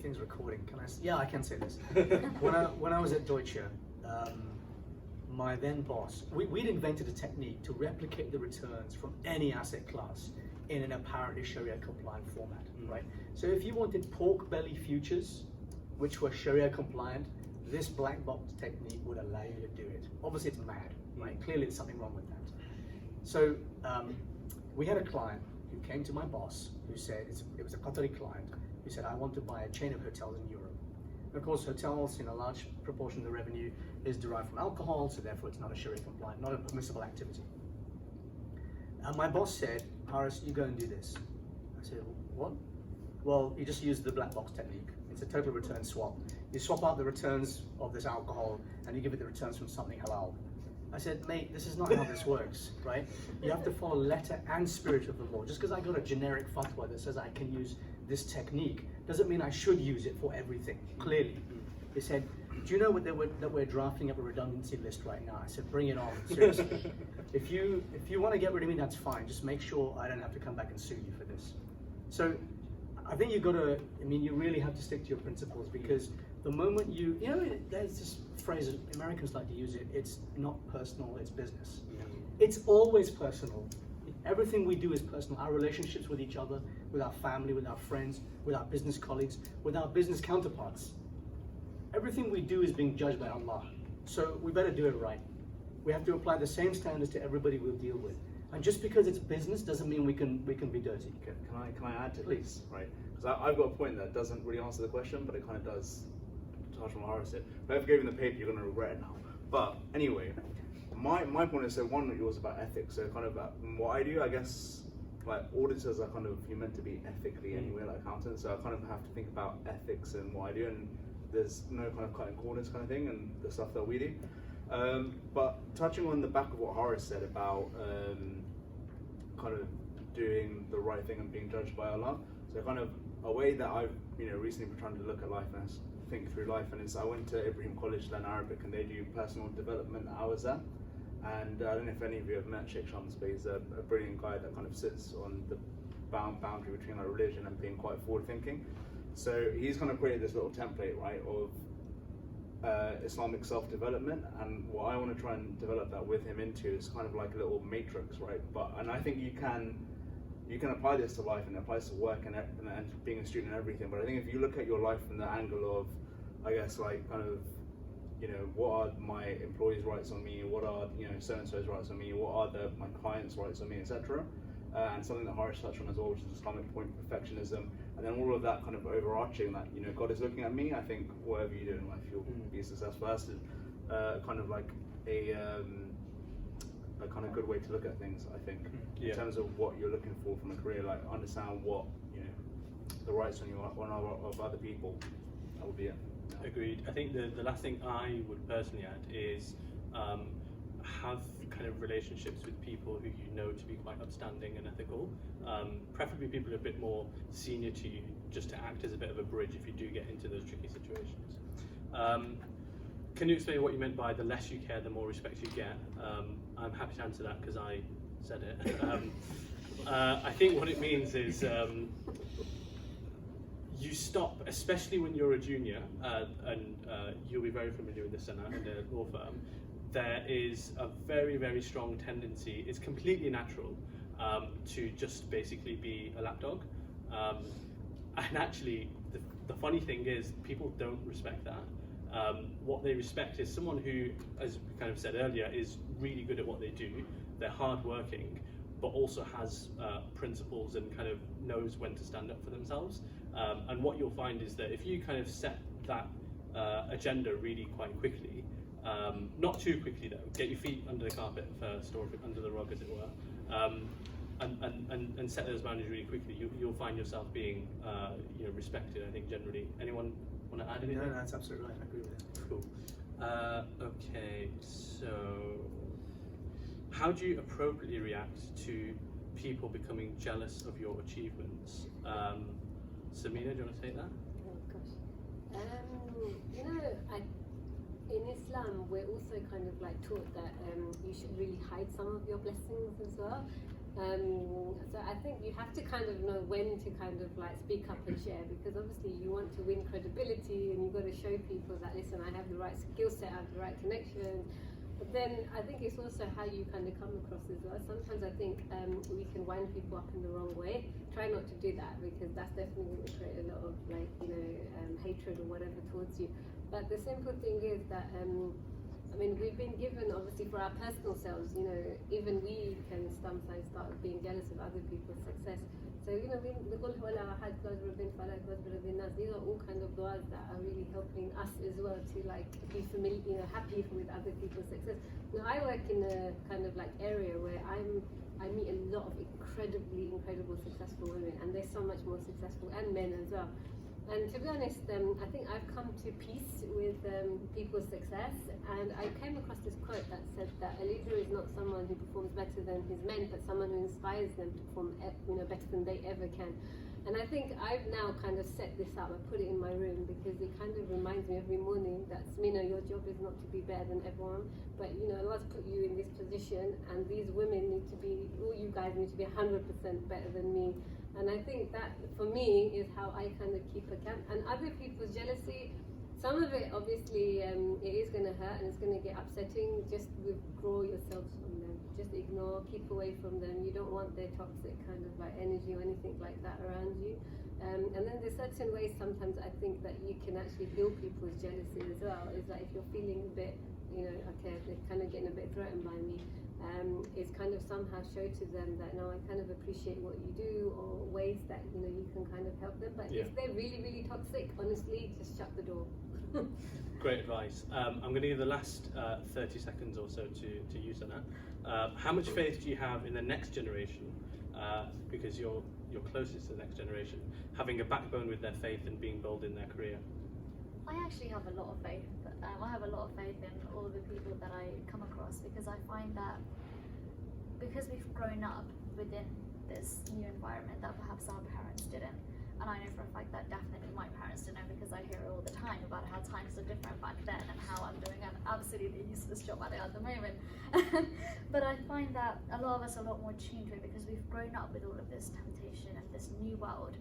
things recording, can I? Yeah, I can say this. when I was at Deutsche, my then boss, we'd invented a technique to replicate the returns from any asset class in an apparently Sharia compliant format, right? So if you wanted pork belly futures, which were Sharia compliant, this black box technique would allow you to do it. Obviously it's mad, right? Clearly there's something wrong with that. So we had a client who came to my boss who said, it was a Qatari client, who said, I want to buy a chain of hotels in Europe. And of course, hotels, in a large proportion of the revenue is derived from alcohol, so therefore it's not a Sharia compliant, not a permissible activity. And my boss said, Haris, you go and do this. I said, what? Well, you just use the black box technique. It's a total return swap. You swap out the returns of this alcohol and you give it the returns from something halal. I said, mate, this is not how this works, right? You have to follow letter and spirit of the law. Just because I got a generic fatwa that says I can use this technique doesn't mean I should use it for everything, clearly. He said, do you know that we're drafting up a redundancy list right now? I said, bring it on, seriously. If you want to get rid of me, that's fine. Just make sure I don't have to come back and sue you for this. So I think you really have to stick to your principles, because the moment there's this phrase, Americans like to use it, it's not personal, it's business. It's always personal. Everything we do is personal. Our relationships with each other, with our family, with our friends, with our business colleagues, with our business counterparts. Everything we do is being judged by Allah. So we better do it right. We have to apply the same standards to everybody we'll deal with. And just because it's business doesn't mean we can be dirty. Can I add to this, right? Because I've got a point that doesn't really answer the question, but it kind of does touch on what Haris said. If I ever gave him the paper, you're going to regret it now. But anyway, my point is, so one, it was about ethics. So kind of what I do, I guess, like auditors are kind of, you're meant to be ethically anyway, like accountants. So I kind of have to think about ethics and what I do, and there's no kind of cutting corners kind of thing, and the stuff that we do. But touching on the back of what Haris said about kind of doing the right thing and being judged by Allah. So kind of a way that I've recently been trying to look at life and think through life, and I went to Ibrahim College to learn Arabic, and they do personal development hours there. And I don't know if any of you have met Sheikh Shams, but he's a brilliant guy that kind of sits on the boundary between like religion and being quite forward thinking. So he's kind of created this little template, right, of Islamic self-development, and what I want to try and develop that with him into is kind of like a little matrix, right? And I think you can apply this to life, and it applies to work and being a student and everything. But I think if you look at your life from the angle of, I guess, like kind of, what are my employees' rights on me? What are so and so's rights on me? What are my clients' rights on me, etc. And something that Haris touched on as well, which is Islamic point perfectionism, and then all of that kind of overarching that God is looking at me. I think whatever you do in life, you'll be successful. That's kind of like a kind of good way to look at things. I think in terms of what you're looking for from a career, like understand what the rights on you of other people. That would be it. Agreed. I think the last thing I would personally add is have kind of relationships with people who you know to be quite upstanding and ethical, preferably people a bit more senior to you, just to act as a bit of a bridge if you do get into those tricky situations. Can you explain what you meant by the less you care, the more respect you get? I'm happy to answer that because I said it. I think what it means is you stop, especially when you're a junior, and you'll be very familiar with this in a law firm, there is a very, very strong tendency, it's completely natural, to just basically be a lapdog. And actually, the funny thing is, people don't respect that. What they respect is someone who, as we kind of said earlier, is really good at what they do, they're hardworking, but also has principles and kind of knows when to stand up for themselves. And what you'll find is that if you kind of set that agenda really quite quickly, not too quickly though, get your feet under the carpet first, or under the rug as it were, and set those boundaries really quickly, you'll find yourself being respected, I think, generally. Anyone want to add anything? No, that's absolutely right, I agree with it. Cool. Okay, so how do you appropriately react to people becoming jealous of your achievements? Samina, do you want to take that? Oh gosh. In Islam, we're also kind of like taught that you should really hide some of your blessings as well. So I think you have to kind of know when to kind of like speak up and share, because obviously you want to win credibility and you've got to show people that, listen, I have the right skill set, I have the right connections. But then I think it's also how you kind of come across as well. Sometimes I think we can wind people up in the wrong way. Try not to do that, because that's definitely going to create a lot of hatred or whatever towards you. But the simple thing is that we've been given, obviously, for our personal selves, even we can sometimes start being jealous of other people's success. So, these are all kind of du'as that are really helping us as well to be familiar, happy with other people's success. Now, I work in a kind of area where I meet a lot of incredible successful women, and they're so much more successful, and men as well. And to be honest, I think I've come to peace with people's success, and I came across this quote that said that a leader is not someone who performs better than his men, but someone who inspires them to perform better than they ever can. And I think I've now kind of set this up, I put it in my room, because it kind of reminds me every morning that, Smina, your job is not to be better than everyone, but Allah's put you in this position, and these women need to be, all you guys need to be 100% better than me. And I think that, for me, is how I kind of keep account. And other people's jealousy, some of it, obviously, it is going to hurt and it's going to get upsetting. Just withdraw yourselves from them. Just ignore, keep away from them. You don't want their toxic kind of energy or anything like that around you. And then there's certain ways sometimes I think that you can actually heal people's jealousy as well. Is that if you're feeling a bit, okay, they're kind of getting a bit threatened by me, is kind of somehow show to them that, no, I kind of appreciate what you do, or ways that you can kind of help them. But if they're really, really toxic, honestly, just shut the door. Great advice. I'm going to give the last 30 seconds or so to you, Sana. How much faith do you have in the next generation, because you're closest to the next generation, having a backbone with their faith and being bold in their career? I actually have a lot of faith. I have a lot of faith in all the people that I come across, because I find that because we've grown up within this new environment that perhaps our parents didn't. And I know for a fact that definitely my parents didn't, because I hear it all the time about how times are different back then and how I'm doing an absolutely useless job at it at the moment. But I find that a lot of us are a lot more tuned to it, because we've grown up with all of this temptation and this new world.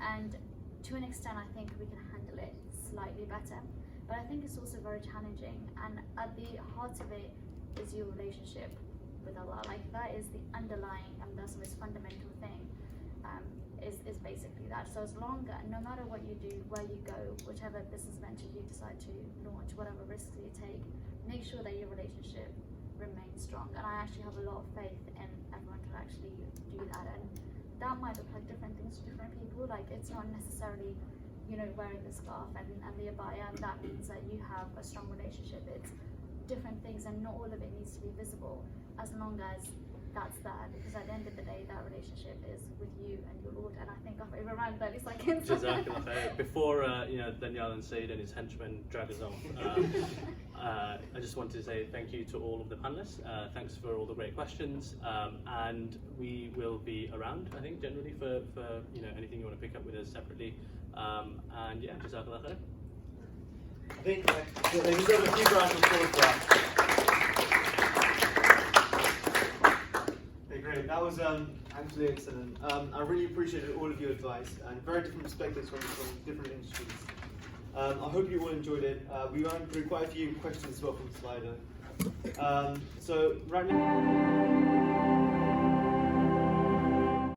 And to an extent, I think we can handle it slightly better. But I think it's also very challenging, and at the heart of it is your relationship with Allah. That is the underlying, and that's the most fundamental thing, is basically that. So as long as, no matter what you do, where you go, whichever business venture you decide to launch, whatever risks you take, make sure that your relationship remains strong. And I actually have a lot of faith in everyone to actually do that. And that might look like different things to different people. It's not necessarily wearing the scarf and the abaya, and that means that you have a strong relationship. It's different things, and not all of it needs to be visible, as long as that's there, because at the end of the day, that relationship is with you and your Lord. And I think I've overrun 30 seconds. Jazakallah khair. Before Daniel and Said and his henchmen drag us off, I just wanted to say thank you to all of the panelists. Thanks for all the great questions, and we will be around, I think, generally for anything you want to pick up with us separately. And yeah, Jazakallah khair. I think they deserve a few rounds of applause for that. Okay, great. That was absolutely excellent. I really appreciated all of your advice and very different perspectives from different industries. I hope you all enjoyed it. We ran through quite a few questions as well from Slido. So right now.